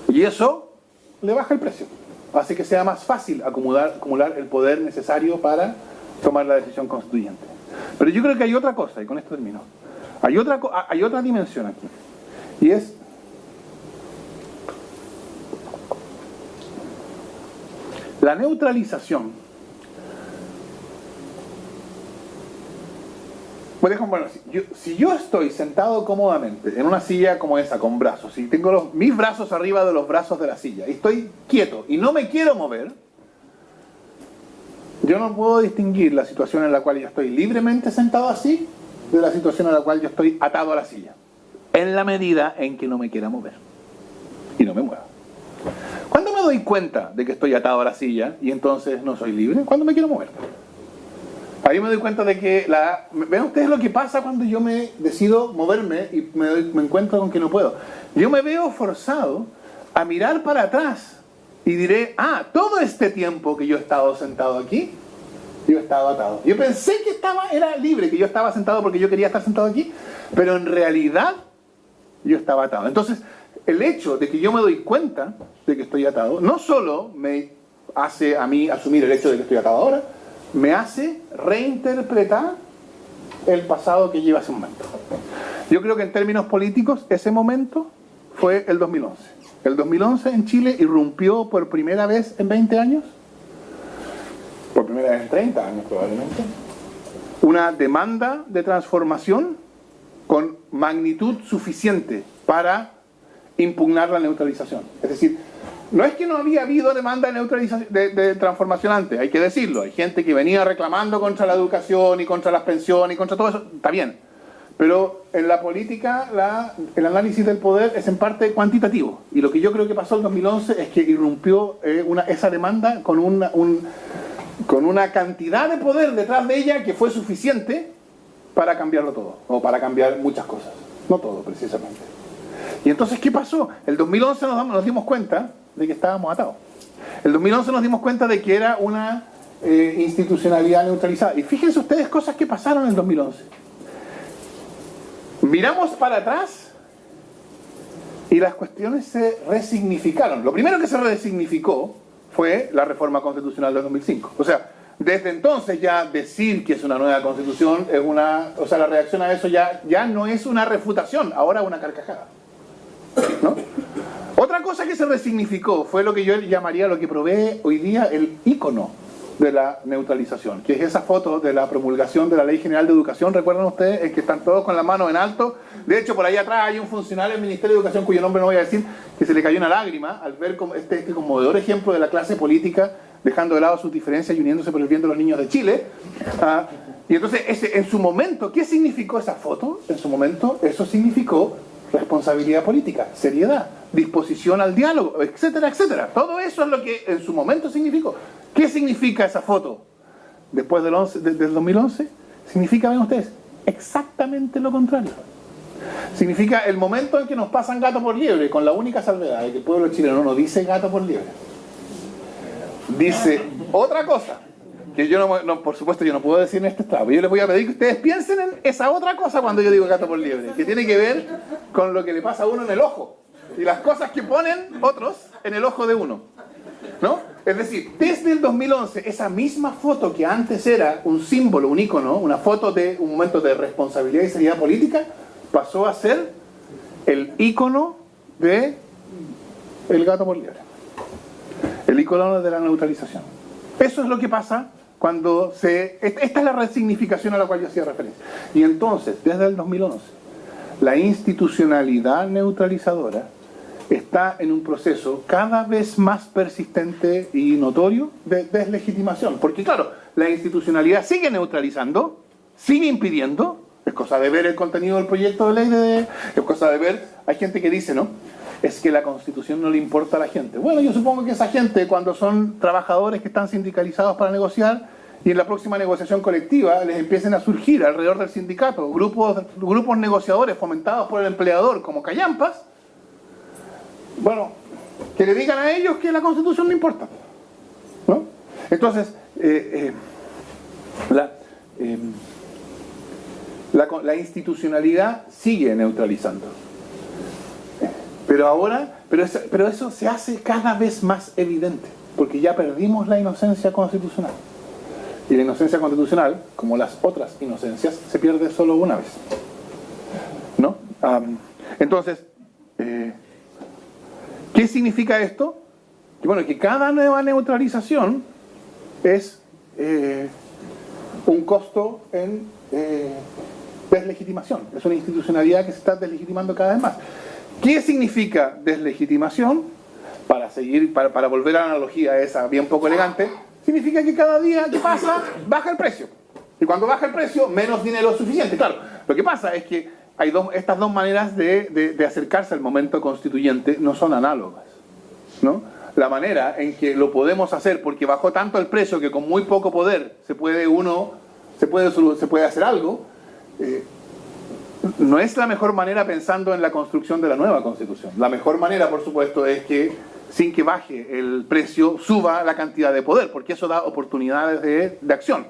Y eso le baja el precio. Hace que sea más fácil acumular el poder necesario para tomar la decisión constituyente. Pero yo creo que hay otra cosa, y con esto termino. Hay otra dimensión aquí. Y es la neutralización. Bueno, si yo estoy sentado cómodamente en una silla como esa, con brazos, y tengo mis brazos arriba de los brazos de la silla, y estoy quieto y no me quiero mover, yo no puedo distinguir la situación en la cual yo estoy libremente sentado así de la situación en la cual yo estoy atado a la silla, en la medida en que no me quiera mover y no me mueva. ¿Cuándo me doy cuenta de que estoy atado a la silla y entonces no soy libre? ¿Cuándo me quiero mover? Ahí me doy cuenta de que ¿ven ustedes lo que pasa cuando yo me decido moverme y me encuentro con que no puedo? Yo me veo forzado a mirar para atrás y diré, todo este tiempo que yo he estado sentado aquí, yo he estado atado. Yo pensé que era libre, que yo estaba sentado porque yo quería estar sentado aquí, pero en realidad yo estaba atado. Entonces, el hecho de que yo me doy cuenta de que estoy atado, no solo me hace a mí asumir el hecho de que estoy atado ahora, me hace reinterpretar el pasado que lleva ese momento. Yo creo que en términos políticos ese momento fue el 2011. El 2011 en Chile irrumpió por primera vez en 20 años por primera vez en 30 años probablemente, una demanda de transformación con magnitud suficiente para impugnar la neutralización. Es decir, no es que no había habido demanda de neutralización, de transformación antes, hay que decirlo. Hay gente que venía reclamando contra la educación y contra las pensiones y contra todo eso, está bien. Pero en la política el análisis del poder es en parte cuantitativo. Y lo que yo creo que pasó en 2011 es que irrumpió esa demanda con una cantidad de poder detrás de ella que fue suficiente para cambiarlo todo, o para cambiar muchas cosas. No todo, precisamente. Y entonces, ¿qué pasó? El 2011 nos dimos cuenta de que estábamos atados. El 2011 nos dimos cuenta de que era una institucionalidad neutralizada. Y fíjense ustedes cosas que pasaron en 2011. Miramos para atrás y las cuestiones se resignificaron. Lo primero que se resignificó fue la reforma constitucional de 2005. O sea, desde entonces ya decir que es una nueva constitución es o sea, la reacción a eso ya no es una refutación, ahora una carcajada, ¿no? Otra cosa que se resignificó fue lo que yo llamaría, lo que provee hoy día el ícono de la neutralización, que es esa foto de la promulgación de la Ley General de Educación. ¿Recuerdan ustedes? Es que están todos con las manos en alto. De hecho, por ahí atrás hay un funcionario del Ministerio de Educación, cuyo nombre no voy a decir, que se le cayó una lágrima al ver este conmovedor ejemplo de la clase política dejando de lado sus diferencias y uniéndose por el bien de los niños de Chile. Y entonces, en su momento, ¿qué significó esa foto? En su momento, eso significó responsabilidad política, seriedad, disposición al diálogo, etcétera, etcétera. Todo eso es lo que en su momento significó. ¿Qué significa esa foto después del 2011? Significa, ven ustedes, exactamente lo contrario. Significa el momento en que nos pasan gato por liebre, con la única salvedad de que el pueblo chileno no dice gato por liebre. Dice otra cosa, que yo por supuesto yo no puedo decir en este estado. Yo les voy a pedir que ustedes piensen en esa otra cosa cuando yo digo gato por liebre, que tiene que ver con lo que le pasa a uno en el ojo y las cosas que ponen otros en el ojo de uno, ¿no? Es decir, desde el 2011, esa misma foto que antes era un símbolo, un ícono, una foto de un momento de responsabilidad y seriedad política, pasó a ser el ícono de el gato por liebre, el ícono de la neutralización. Eso es lo que pasa cuando esta es la resignificación a la cual yo hacía referencia. Y entonces, desde el 2011, la institucionalidad neutralizadora está en un proceso cada vez más persistente y notorio de deslegitimación. Porque claro, la institucionalidad sigue neutralizando, sigue impidiendo. Es cosa de ver el contenido del proyecto de ley, es cosa de ver, hay gente que dice, ¿no? Es que la Constitución no le importa a la gente. Bueno, yo supongo que esa gente, cuando son trabajadores que están sindicalizados para negociar, y en la próxima negociación colectiva les empiecen a surgir alrededor del sindicato grupos negociadores fomentados por el empleador como callampas, bueno, que le digan a ellos que la Constitución no importa, ¿no? Entonces, la institucionalidad sigue neutralizando. Pero eso se hace cada vez más evidente, porque ya perdimos la inocencia constitucional. Y la inocencia constitucional, como las otras inocencias, se pierde solo una vez, ¿no? Entonces, ¿qué significa esto? Que, bueno, que cada nueva neutralización es un costo en deslegitimación. Es una institucionalidad que se está deslegitimando cada vez más. ¿Qué significa deslegitimación? Para volver a la analogía esa bien poco elegante, significa que cada día que pasa, baja el precio. Y cuando baja el precio, menos dinero es suficiente. Claro, lo que pasa es que estas dos maneras de acercarse al momento constituyente no son análogas, ¿no? La manera en que lo podemos hacer, porque bajó tanto el precio que con muy poco poder se puede hacer algo, no es la mejor manera pensando en la construcción de la nueva Constitución. La mejor manera, por supuesto, es que sin que baje el precio, suba la cantidad de poder, porque eso da oportunidades de acción.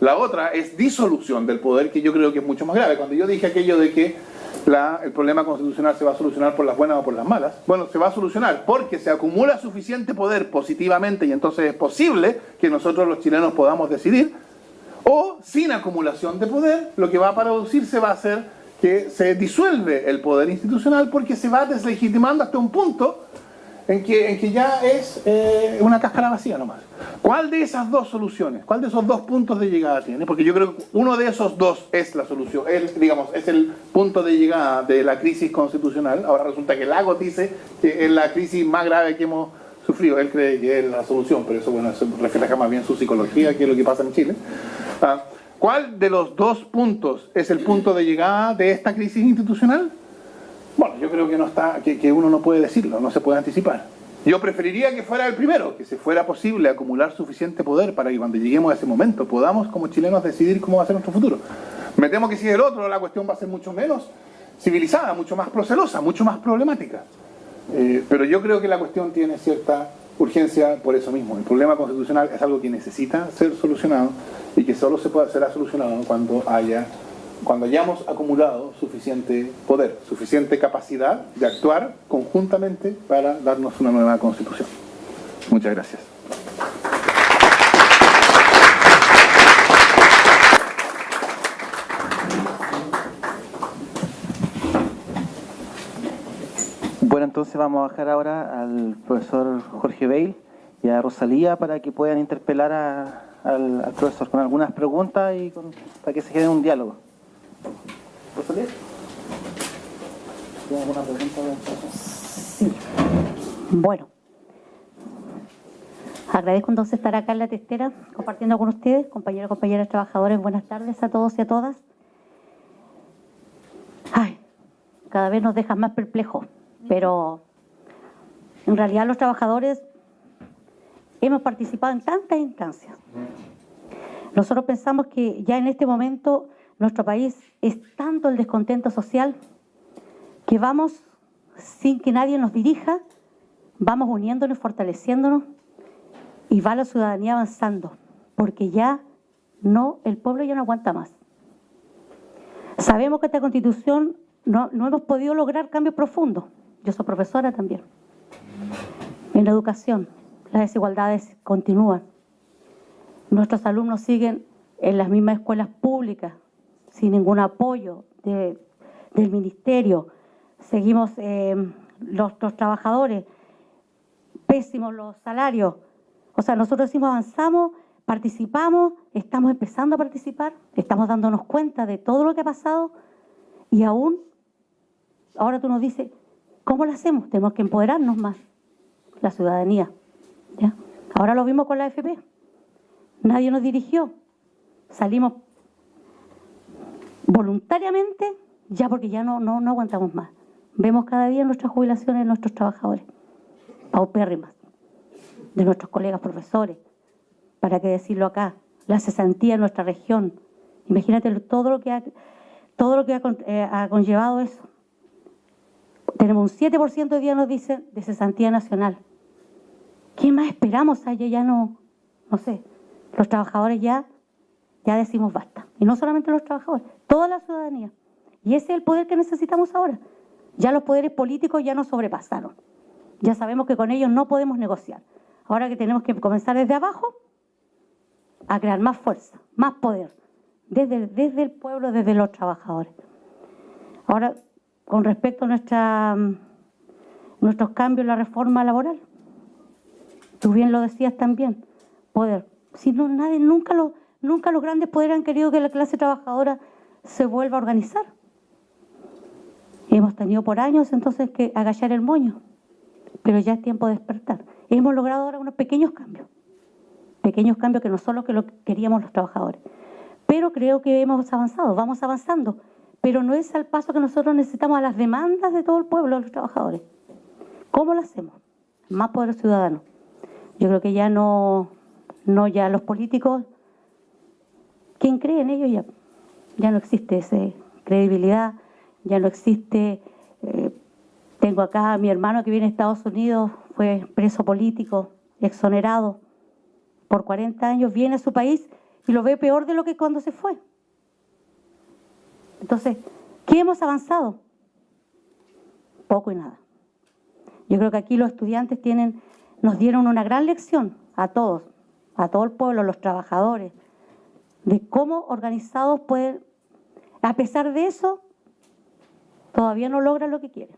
La otra es disolución del poder, que yo creo que es mucho más grave. Cuando yo dije aquello de que el problema constitucional se va a solucionar por las buenas o por las malas, bueno, se va a solucionar porque se acumula suficiente poder positivamente y entonces es posible que nosotros los chilenos podamos decidir, o sin acumulación de poder, lo que va a producirse va a ser que se disuelve el poder institucional porque se va deslegitimando hasta un punto en que ya es una cáscara vacía nomás. ¿Cuál de esas dos soluciones, cuál de esos dos puntos de llegada tiene? Porque yo creo que uno de esos dos es la solución, es el punto de llegada de la crisis constitucional. Ahora resulta que Lagos dice que es la crisis más grave que hemos sufrido. Él cree que es la solución, pero eso, bueno, eso refleja más bien su psicología, que es lo que pasa en Chile. ¿Cuál de los dos puntos es el punto de llegada de esta crisis institucional? Bueno, yo creo que no está, que uno no puede decirlo, no se puede anticipar. Yo preferiría que fuera el primero, que se fuera posible acumular suficiente poder para que cuando lleguemos a ese momento podamos como chilenos decidir cómo va a ser nuestro futuro. Me temo que si es el otro, la cuestión va a ser mucho menos civilizada, mucho más procelosa, mucho más problemática. Pero yo creo que la cuestión tiene cierta urgencia por eso mismo. El problema constitucional es algo que necesita ser solucionado y que solo será solucionado cuando hayamos acumulado suficiente poder, suficiente capacidad de actuar conjuntamente para darnos una nueva constitución. Muchas gracias. Bueno, entonces vamos a bajar ahora al profesor Jorge Beil y a Rosalía para que puedan interpelar al profesor con algunas preguntas y para que se genere un diálogo. ¿Rosalía? ¿Tiene alguna pregunta? Sí. Bueno. Agradezco entonces estar acá en La Testera compartiendo con ustedes, compañeros y compañeras trabajadores. Buenas tardes a todos y a todas. Ay, cada vez nos dejan más perplejos, pero en realidad los trabajadores hemos participado en tantas instancias. Nosotros pensamos que ya en este momento nuestro país es tanto el descontento social que vamos, sin que nadie nos dirija, vamos uniéndonos, fortaleciéndonos y va la ciudadanía avanzando, porque ya no, el pueblo ya no aguanta más. Sabemos que esta Constitución no hemos podido lograr cambios profundos. Yo soy profesora también. En la educación, las desigualdades continúan. Nuestros alumnos siguen en las mismas escuelas públicas, sin ningún apoyo del ministerio. Seguimos los trabajadores, pésimos los salarios. O sea, nosotros decimos avanzamos, participamos, estamos empezando a participar, estamos dándonos cuenta de todo lo que ha pasado y aún, ahora tú nos dices, ¿cómo lo hacemos? Tenemos que empoderarnos más, la ciudadanía. ¿Ya? Ahora lo vimos con la AFP. Nadie nos dirigió. Salimos voluntariamente, ya porque ya no aguantamos más. Vemos cada día nuestras jubilaciones de nuestros trabajadores, paupérrimas, de nuestros colegas profesores. ¿Para qué decirlo acá? La cesantía en nuestra región. Imagínate todo lo que ha conllevado eso. Tenemos un 7% de día, nos dicen, de cesantía nacional. ¿Qué más esperamos? Ya no sé. Los trabajadores ya decimos basta. Y no solamente los trabajadores, toda la ciudadanía. Y ese es el poder que necesitamos ahora. Ya los poderes políticos ya nos sobrepasaron. Ya sabemos que con ellos no podemos negociar. Ahora que tenemos que comenzar desde abajo a crear más fuerza, más poder, desde el pueblo, desde los trabajadores. Ahora, con respecto a nuestros cambios en la reforma laboral, tú bien lo decías también, poder. Si no, nunca los grandes poderes han querido que la clase trabajadora se vuelva a organizar. Hemos tenido por años entonces que agachar el moño, pero ya es tiempo de despertar. Hemos logrado ahora unos pequeños cambios que no son los que lo queríamos los trabajadores. Pero creo que hemos avanzado, vamos avanzando, pero no es al paso que nosotros necesitamos a las demandas de todo el pueblo, de los trabajadores. ¿Cómo lo hacemos? Más poder ciudadano. Yo creo que ya ya los políticos, ¿quién cree en ellos? Ya no existe esa credibilidad, ya no existe. Tengo acá a mi hermano que viene de Estados Unidos, fue preso político, exonerado por 40 años, viene a su país y lo ve peor de lo que cuando se fue. Entonces, ¿qué hemos avanzado? Poco y nada. Yo creo que aquí los estudiantes nos dieron una gran lección a todos, a todo el pueblo, a los trabajadores, de cómo organizados pueden, a pesar de eso, todavía no logran lo que quieren.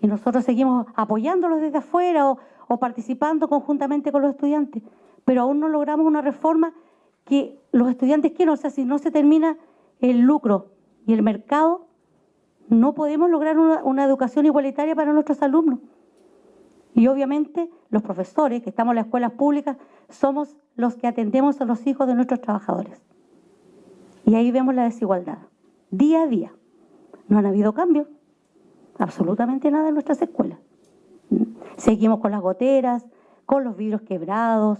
Y nosotros seguimos apoyándolos desde afuera o participando conjuntamente con los estudiantes, pero aún no logramos una reforma que los estudiantes quieran. O sea, si no se termina el lucro y el mercado, no podemos lograr una educación igualitaria para nuestros alumnos. Y obviamente los profesores que estamos en las escuelas públicas somos los que atendemos a los hijos de nuestros trabajadores. Y ahí vemos la desigualdad, día a día. No han habido cambios, absolutamente nada en nuestras escuelas. Seguimos con las goteras, con los vidrios quebrados,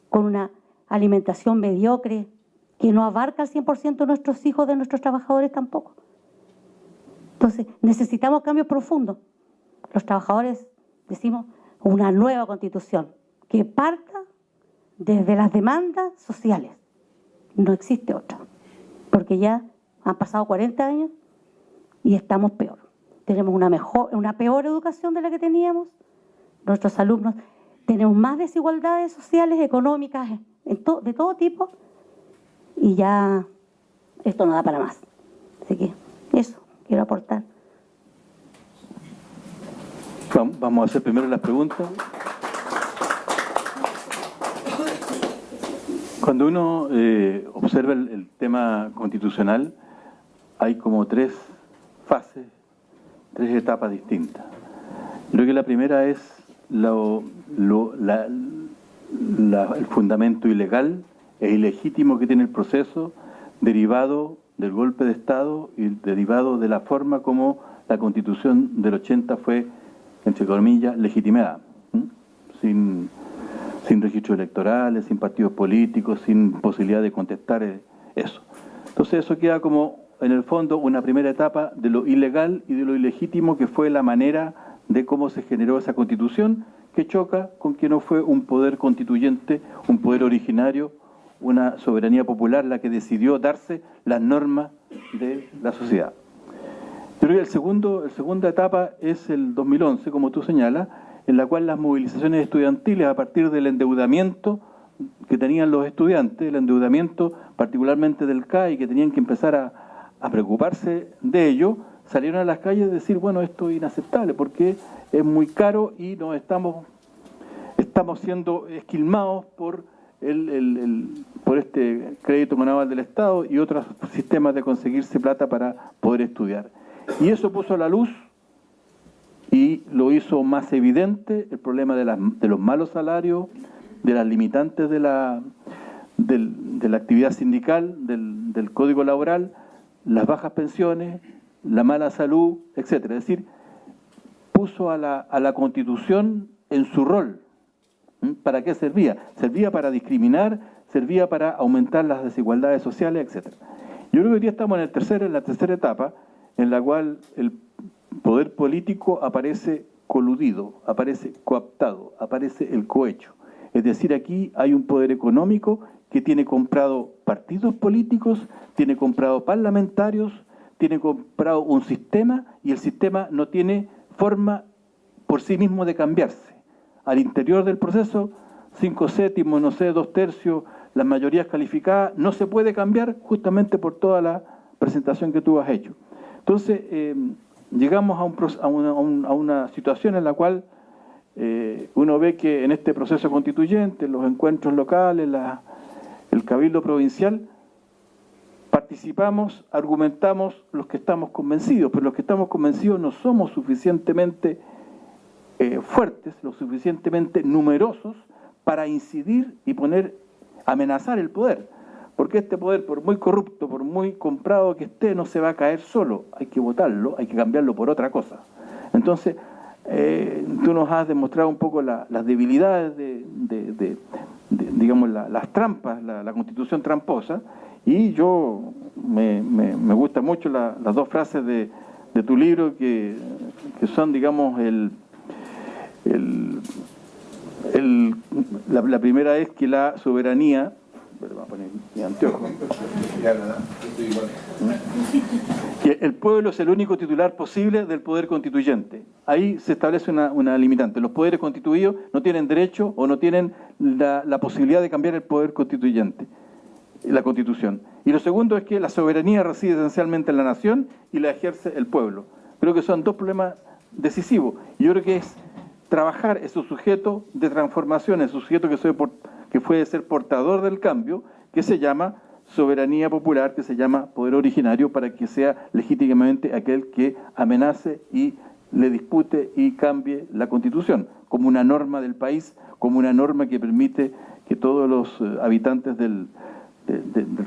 con una alimentación mediocre que no abarca al 100% de nuestros hijos, de nuestros trabajadores tampoco. Entonces, necesitamos cambios profundos. Los trabajadores decimos una nueva constitución que parta desde las demandas sociales. No existe otra, porque ya han pasado 40 años y estamos peor. Tenemos una peor educación de la que teníamos. Nuestros alumnos tenemos más desigualdades sociales, económicas, de todo tipo, y ya esto no da para más. Así que eso quiero aportar. Vamos a hacer primero las preguntas. Cuando uno observa el tema constitucional, hay como tres fases, tres etapas distintas. Creo que la primera es el fundamento ilegal e ilegítimo que tiene el proceso, derivado del golpe de Estado y derivado de la forma como la Constitución del 80 fue, entre comillas, legitimada, sin registros electorales, sin partidos políticos, sin posibilidad de contestar eso. Entonces eso queda como, en el fondo, una primera etapa de lo ilegal y de lo ilegítimo que fue la manera de cómo se generó esa Constitución, que choca con que no fue un poder constituyente, un poder originario, una soberanía popular la que decidió darse las normas de la sociedad. Yo creo que la segunda etapa es el 2011, como tú señalas, en la cual las movilizaciones estudiantiles, a partir del endeudamiento que tenían los estudiantes, el endeudamiento particularmente del CAI, que tenían que empezar a preocuparse de ello, salieron a las calles a decir, bueno, esto es inaceptable porque es muy caro y nos estamos siendo esquilmados por este crédito con aval del Estado y otros sistemas de conseguirse plata para poder estudiar. Y eso puso a la luz y lo hizo más evidente el problema de los malos salarios, de las limitantes de la actividad sindical, del código laboral, las bajas pensiones, la mala salud, etcétera. Es decir, puso a la Constitución en su rol. ¿Para qué servía? Servía para discriminar, servía para aumentar las desigualdades sociales, etcétera. Yo creo que hoy día estamos en la tercera etapa, en la cual el poder político aparece coludido, aparece cooptado, aparece el cohecho. Es decir, aquí hay un poder económico que tiene comprado partidos políticos, tiene comprado parlamentarios, tiene comprado un sistema y el sistema no tiene forma por sí mismo de cambiarse. Al interior del proceso, 5/7, no sé, 2/3, las mayorías calificadas, no se puede cambiar justamente por toda la presentación que tú has hecho. Entonces, llegamos a una situación en la cual uno ve que en este proceso constituyente, los encuentros locales, el cabildo provincial, participamos, argumentamos los que estamos convencidos, pero los que estamos convencidos no somos suficientemente fuertes, lo suficientemente numerosos para incidir y amenazar el poder. Porque este poder, por muy corrupto, por muy comprado que esté, no se va a caer solo. Hay que votarlo, hay que cambiarlo por otra cosa. Entonces, tú nos has demostrado un poco las debilidades digamos, las trampas, la Constitución tramposa, y yo me gustan mucho las dos frases de tu libro que son, digamos, la primera es que la soberanía, pero voy a poner mi anteojo, que el pueblo es el único titular posible del poder constituyente. Ahí se establece una limitante. Los poderes constituidos no tienen derecho o no tienen la posibilidad de cambiar el poder constituyente, la Constitución. Y lo segundo es que la soberanía reside esencialmente en la nación y la ejerce el pueblo. Creo que son dos problemas decisivos. Y yo creo que es trabajar esos sujetos de transformación, esos sujetos que puede ser portador del cambio, que se llama soberanía popular, que se llama poder originario, para que sea legítimamente aquel que amenace y le dispute y cambie la Constitución, como una norma del país, como una norma que permite que todos los habitantes del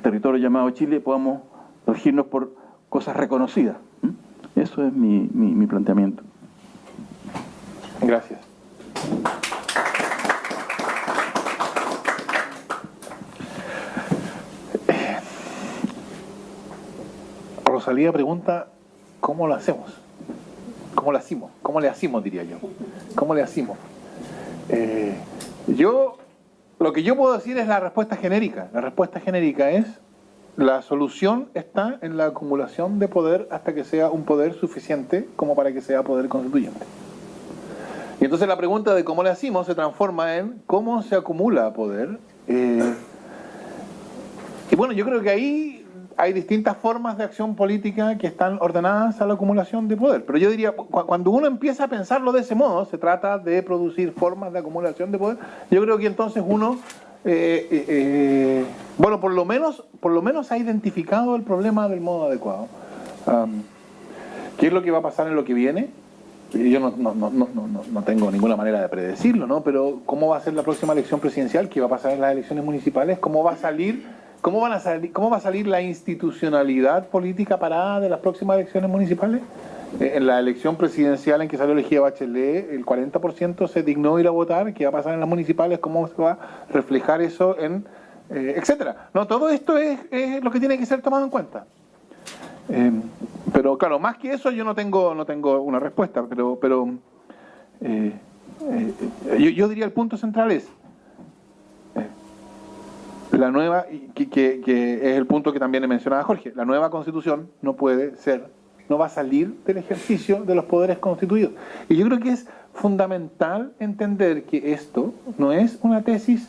territorio llamado Chile podamos regirnos por cosas reconocidas. Eso es mi planteamiento. Gracias. Rosalía pregunta, ¿cómo lo hacemos? ¿Cómo lo hacemos? ¿Cómo le hacemos, diría yo? ¿Cómo le hacemos? Lo que yo puedo decir es la respuesta genérica. La respuesta genérica es, la solución está en la acumulación de poder hasta que sea un poder suficiente como para que sea poder constituyente. Y entonces la pregunta de cómo le hacemos se transforma en cómo se acumula poder. Y bueno, yo creo que ahí hay distintas formas de acción política que están ordenadas a la acumulación de poder. Pero yo diría, cuando uno empieza a pensarlo de ese modo, se trata de producir formas de acumulación de poder, yo creo que entonces uno, bueno, por lo menos ha identificado el problema del modo adecuado. ¿Qué es lo que va a pasar en lo que viene? Yo no tengo ninguna manera de predecirlo, ¿no? Pero ¿cómo va a ser la próxima elección presidencial? ¿Qué va a pasar en las elecciones municipales? ¿Cómo va a salir la institucionalidad política parada de las próximas elecciones municipales? En la elección presidencial en que salió elegida Bachelet, el 40% se dignó ir a votar. ¿Qué va a pasar en las municipales? ¿Cómo se va a reflejar eso en etcétera? No, todo esto es lo que tiene que ser tomado en cuenta. Pero claro, más que eso yo no tengo una respuesta, pero yo diría el punto central es la nueva, que es el punto que también le mencionaba Jorge, la nueva Constitución no va a salir del ejercicio de los poderes constituidos. Y yo creo que es fundamental entender que esto no es una tesis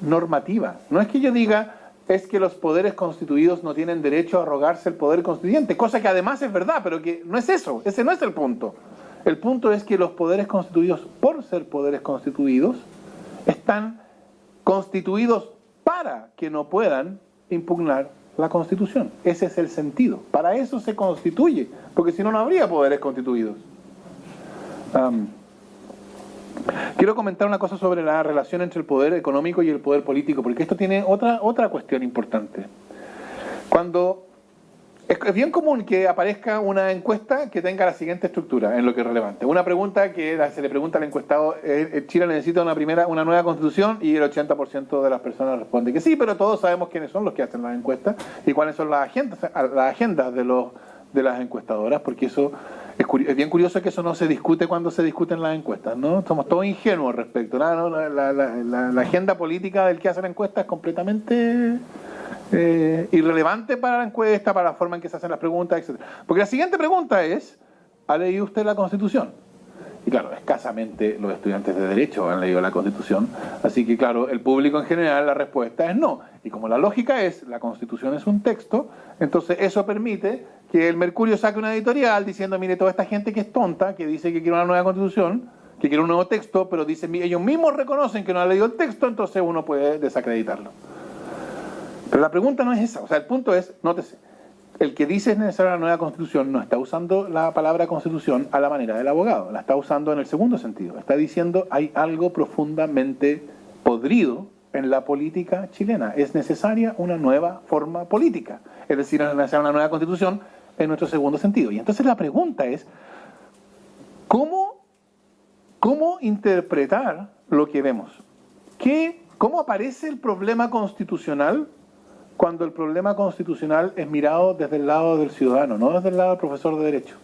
normativa. No es que yo diga es que los poderes constituidos no tienen derecho a arrogarse el poder constituyente, cosa que además es verdad, pero que no es eso, ese no es el punto. El punto es que los poderes constituidos, por ser poderes constituidos, están constituidos para que no puedan impugnar la Constitución. Ese es el sentido. Para eso se constituye, porque si no, no habría poderes constituidos. Quiero comentar una cosa sobre la relación entre el poder económico y el poder político, porque esto tiene otra cuestión importante. Es bien común que aparezca una encuesta que tenga la siguiente estructura en lo que es relevante. Una pregunta que se le pregunta al encuestado, Chile necesita una nueva constitución, y el 80% de las personas responde que sí, pero todos sabemos quiénes son los que hacen las encuestas y cuáles son las agendas de las encuestadoras, porque eso es bien curioso que eso no se discute cuando se discuten las encuestas, ¿no? Somos todos ingenuos respecto. La agenda política del que hace la encuesta es completamente irrelevante para la encuesta, para la forma en que se hacen las preguntas, etc. Porque la siguiente pregunta es, ¿ha leído usted la Constitución? Y claro, escasamente los estudiantes de Derecho han leído la Constitución, así que claro, el público en general la respuesta es no. Y como la lógica es, la Constitución es un texto, entonces eso permite que el Mercurio saque una editorial diciendo, mire, toda esta gente que es tonta, que dice que quiere una nueva Constitución, que quiere un nuevo texto, pero dicen, ellos mismos reconocen que no han leído el texto, entonces uno puede desacreditarlo. Pero la pregunta no es esa, o sea, el punto es, nótese, el que dice es necesaria una nueva Constitución no está usando la palabra Constitución a la manera del abogado, la está usando en el segundo sentido. Está diciendo hay algo profundamente podrido en la política chilena. Es necesaria una nueva forma política. Es decir, es necesaria una nueva Constitución en nuestro segundo sentido. Y entonces la pregunta es, ¿cómo interpretar lo que vemos? ¿Cómo aparece el problema constitucional cuando el problema constitucional es mirado desde el lado del ciudadano, no desde el lado del profesor de Derecho?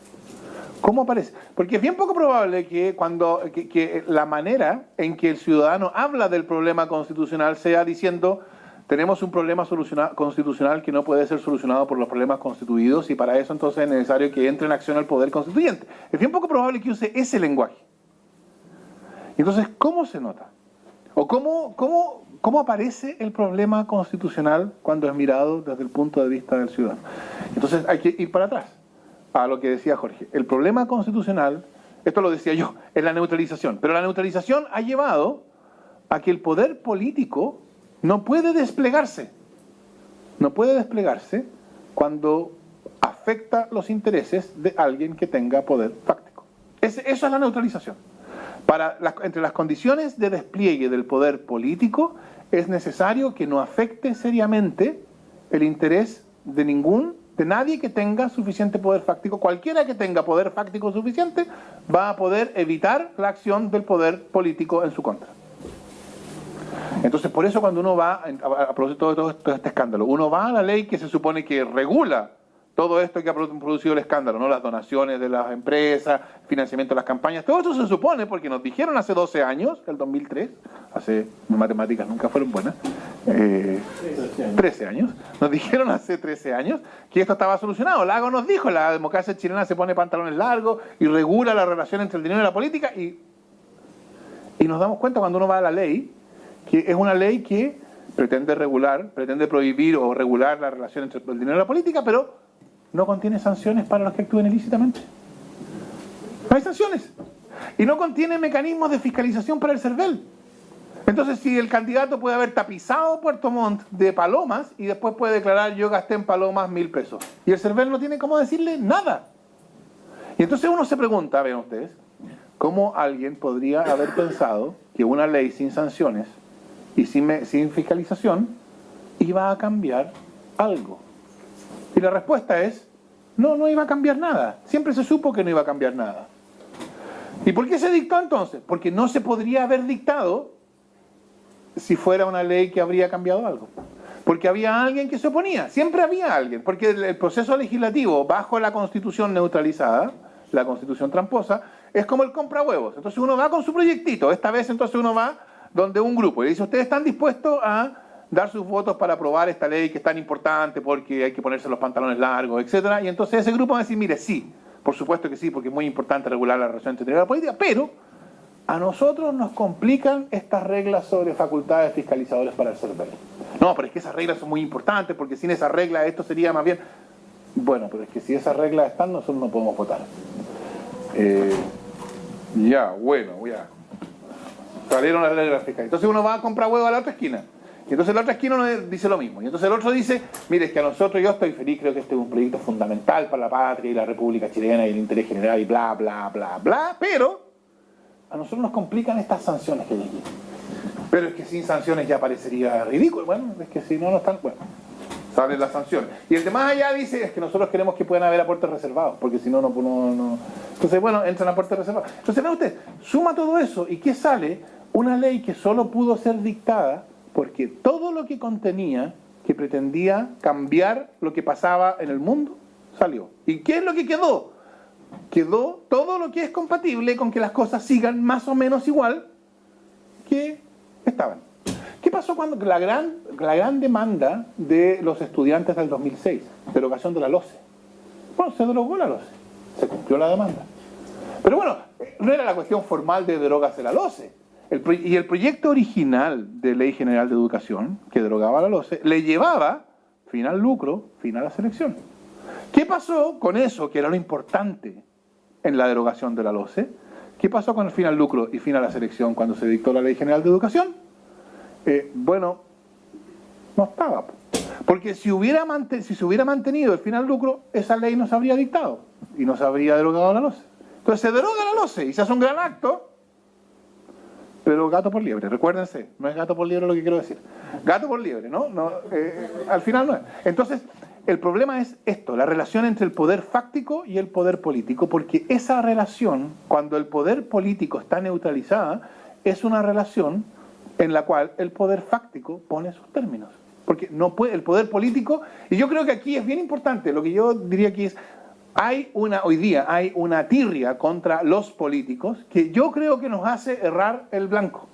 ¿Cómo aparece? Porque es bien poco probable que la manera en que el ciudadano habla del problema constitucional sea diciendo tenemos un problema constitucional que no puede ser solucionado por los problemas constituidos y para eso entonces es necesario que entre en acción el poder constituyente. Es bien poco probable que use ese lenguaje. Entonces, ¿cómo se nota? ¿O cómo aparece el problema constitucional cuando es mirado desde el punto de vista del ciudadano? Entonces hay que ir para atrás, a lo que decía Jorge. El problema constitucional, esto lo decía yo, es la neutralización. Pero la neutralización ha llevado a que el poder político no puede desplegarse. No puede desplegarse cuando afecta los intereses de alguien que tenga poder fáctico. Eso es la neutralización. Entre las condiciones de despliegue del poder político es necesario que no afecte seriamente el interés de nadie que tenga suficiente poder fáctico. Cualquiera que tenga poder fáctico suficiente va a poder evitar la acción del poder político en su contra. Entonces, por eso cuando uno va, a propósito de todo este escándalo, uno va a la ley que se supone que regula todo esto que ha producido el escándalo, ¿no? Las donaciones de las empresas, financiamiento de las campañas, todo esto se supone, porque nos dijeron hace 12 años, el 2003, hace matemáticas nunca fueron buenas, 13 años, nos dijeron hace 13 años que esto estaba solucionado. Lago nos dijo, la democracia chilena se pone pantalones largos y regula la relación entre el dinero y la política, y nos damos cuenta cuando uno va a la ley, que es una ley que pretende prohibir o regular la relación entre el dinero y la política, pero no contiene sanciones para los que actúen ilícitamente. No hay sanciones. Y no contiene mecanismos de fiscalización para el CERVEL. Entonces, si el candidato puede haber tapizado Puerto Montt de palomas y después puede declarar yo gasté en palomas 1.000 pesos. Y el CERVEL no tiene cómo decirle nada. Y entonces uno se pregunta, vean ustedes, ¿cómo alguien podría haber pensado que una ley sin sanciones y sin fiscalización iba a cambiar algo? Y la respuesta es, no iba a cambiar nada. Siempre se supo que no iba a cambiar nada. ¿Y por qué se dictó entonces? Porque no se podría haber dictado si fuera una ley que habría cambiado algo. Porque había alguien que se oponía. Siempre había alguien. Porque el proceso legislativo bajo la Constitución neutralizada, la Constitución tramposa, es como el compra huevos. Entonces uno va con su proyectito. Esta vez entonces uno va donde un grupo y dice, ¿ustedes están dispuestos a dar sus votos para aprobar esta ley que es tan importante porque hay que ponerse los pantalones largos, etcétera? Y entonces ese grupo va a decir, mire, sí, por supuesto que sí, porque es muy importante regular la relación entre la política, pero a nosotros nos complican estas reglas sobre facultades fiscalizadoras para el CERVEL. No, pero es que esas reglas son muy importantes, porque sin esas reglas esto sería más bien... Bueno, pero es que si esas reglas están, nosotros no podemos votar. Ya. Salieron las reglas fiscales. Entonces uno va a comprar huevo a la otra esquina. Y entonces la otra esquina uno dice lo mismo. Y entonces el otro dice, mire, es que a nosotros, yo estoy feliz, creo que este es un proyecto fundamental para la patria y la República Chilena y el interés general y bla, bla, bla, bla, pero a nosotros nos complican estas sanciones que hay aquí. Pero es que sin sanciones ya parecería ridículo. Bueno, es que si no están... Bueno, salen las sanciones. Y el de más allá dice, es que nosotros queremos que puedan haber aportes reservados, porque si no. Entonces, bueno, entran aportes reservados. Entonces, vean usted, suma todo eso, ¿y qué sale? Una ley que solo pudo ser dictada porque todo lo que contenía, que pretendía cambiar lo que pasaba en el mundo, salió. ¿Y qué es lo que quedó? Quedó todo lo que es compatible con que las cosas sigan más o menos igual que estaban. ¿Qué pasó cuando la gran demanda de los estudiantes del 2006? Derogación de la LOCE. Bueno, se derogó la LOCE. Se cumplió la demanda. Pero bueno, no era la cuestión formal de derogarse la LOCE. Y el proyecto original de Ley General de Educación, que derogaba la LOCE, le llevaba fin al lucro, fin a la selección. ¿Qué pasó con eso, que era lo importante en la derogación de la LOCE? ¿Qué pasó con el fin al lucro y fin a la selección cuando se dictó la Ley General de Educación? Bueno, no estaba. Porque si se hubiera mantenido el fin al lucro, esa ley no se habría dictado y no se habría derogado la LOCE. Entonces se deroga la LOCE y se hace un gran acto, pero gato por liebre, recuérdense, no es gato por liebre lo que quiero decir. Gato por liebre, ¿no? Al final no es. Entonces, el problema es esto, la relación entre el poder fáctico y el poder político, porque esa relación, cuando el poder político está neutralizada, es una relación en la cual el poder fáctico pone sus términos. Porque no puede, el poder político, y yo creo que aquí es bien importante, lo que yo diría aquí es, hoy día hay una tirria contra los políticos que yo creo que nos hace errar el blanco.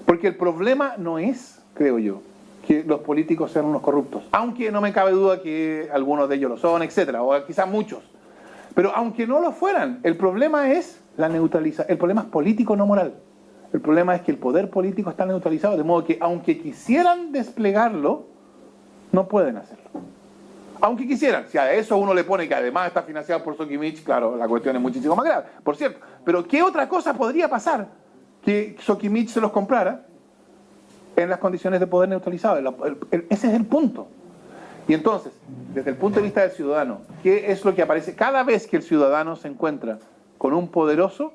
Porque el problema no es, creo yo, que los políticos sean unos corruptos, aunque no me cabe duda que algunos de ellos lo son, etcétera, o quizás muchos. Pero aunque no lo fueran, el problema es la neutralización. El problema es político, no moral. El problema es que el poder político está neutralizado, de modo que aunque quisieran desplegarlo, no pueden hacerlo. Aunque quisieran, si a eso uno le pone que además está financiado por Sokimich, claro, la cuestión es muchísimo más grave, por cierto. Pero ¿qué otra cosa podría pasar que Sokimich se los comprara? en las condiciones de poder neutralizado. Ese es el punto. Y entonces, desde el punto de vista del ciudadano, ¿qué es lo que aparece? Cada vez que el ciudadano se encuentra con un poderoso,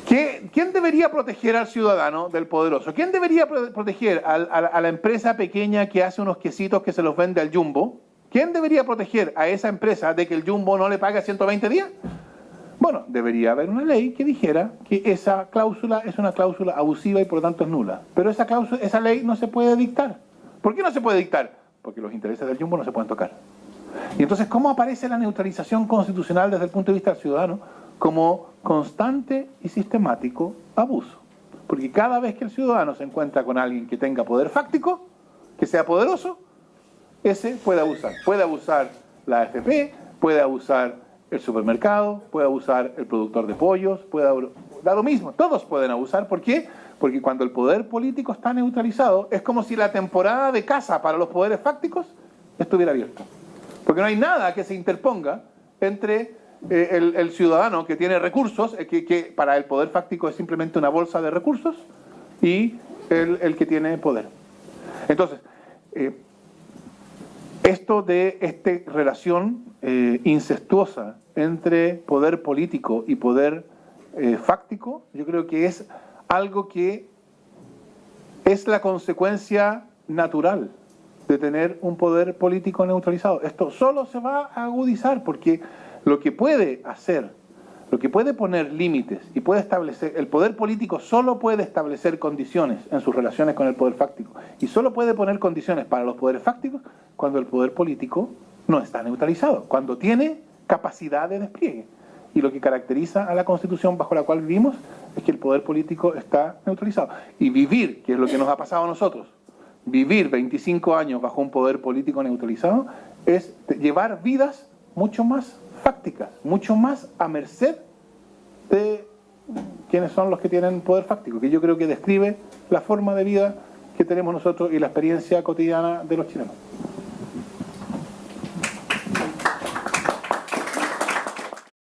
¿quién debería proteger al ciudadano del poderoso? ¿Quién debería proteger a la empresa pequeña que hace unos quesitos que se los vende al Jumbo? ¿Quién debería proteger a esa empresa de que el Jumbo no le pague 120 días? Bueno, debería haber una ley que dijera que esa cláusula es una cláusula abusiva y por lo tanto es nula. Pero esa ley no se puede dictar. ¿Por qué no se puede dictar? Porque los intereses del Jumbo no se pueden tocar. Y entonces, ¿cómo aparece la neutralización constitucional desde el punto de vista del ciudadano? Como constante y sistemático abuso. Porque cada vez que el ciudadano se encuentra con alguien que tenga poder fáctico, que sea poderoso, ese puede abusar. Puede abusar la AFP, puede abusar el supermercado, puede abusar el productor de pollos, da lo mismo, todos pueden abusar. ¿Por qué? Porque cuando el poder político está neutralizado, es como si la temporada de caza para los poderes fácticos estuviera abierta. Porque no hay nada que se interponga entre el ciudadano que tiene recursos, que para el poder fáctico es simplemente una bolsa de recursos, y el que tiene poder. Entonces, esto de esta relación incestuosa entre poder político y poder fáctico, yo creo que es algo que es la consecuencia natural de tener un poder político neutralizado. Esto solo se va a agudizar porque lo que puede hacer, lo que puede poner límites y puede establecer, el poder político solo puede establecer condiciones en sus relaciones con el poder fáctico y solo puede poner condiciones para los poderes fácticos cuando el poder político no está neutralizado, cuando tiene capacidad de despliegue. Y lo que caracteriza a la Constitución bajo la cual vivimos es que el poder político está neutralizado. Y vivir, que es lo que nos ha pasado a nosotros, vivir 25 años bajo un poder político neutralizado es llevar vidas mucho más fácticas, mucho más a merced de quienes son los que tienen poder fáctico, que yo creo que describe la forma de vida que tenemos nosotros y la experiencia cotidiana de los chilenos.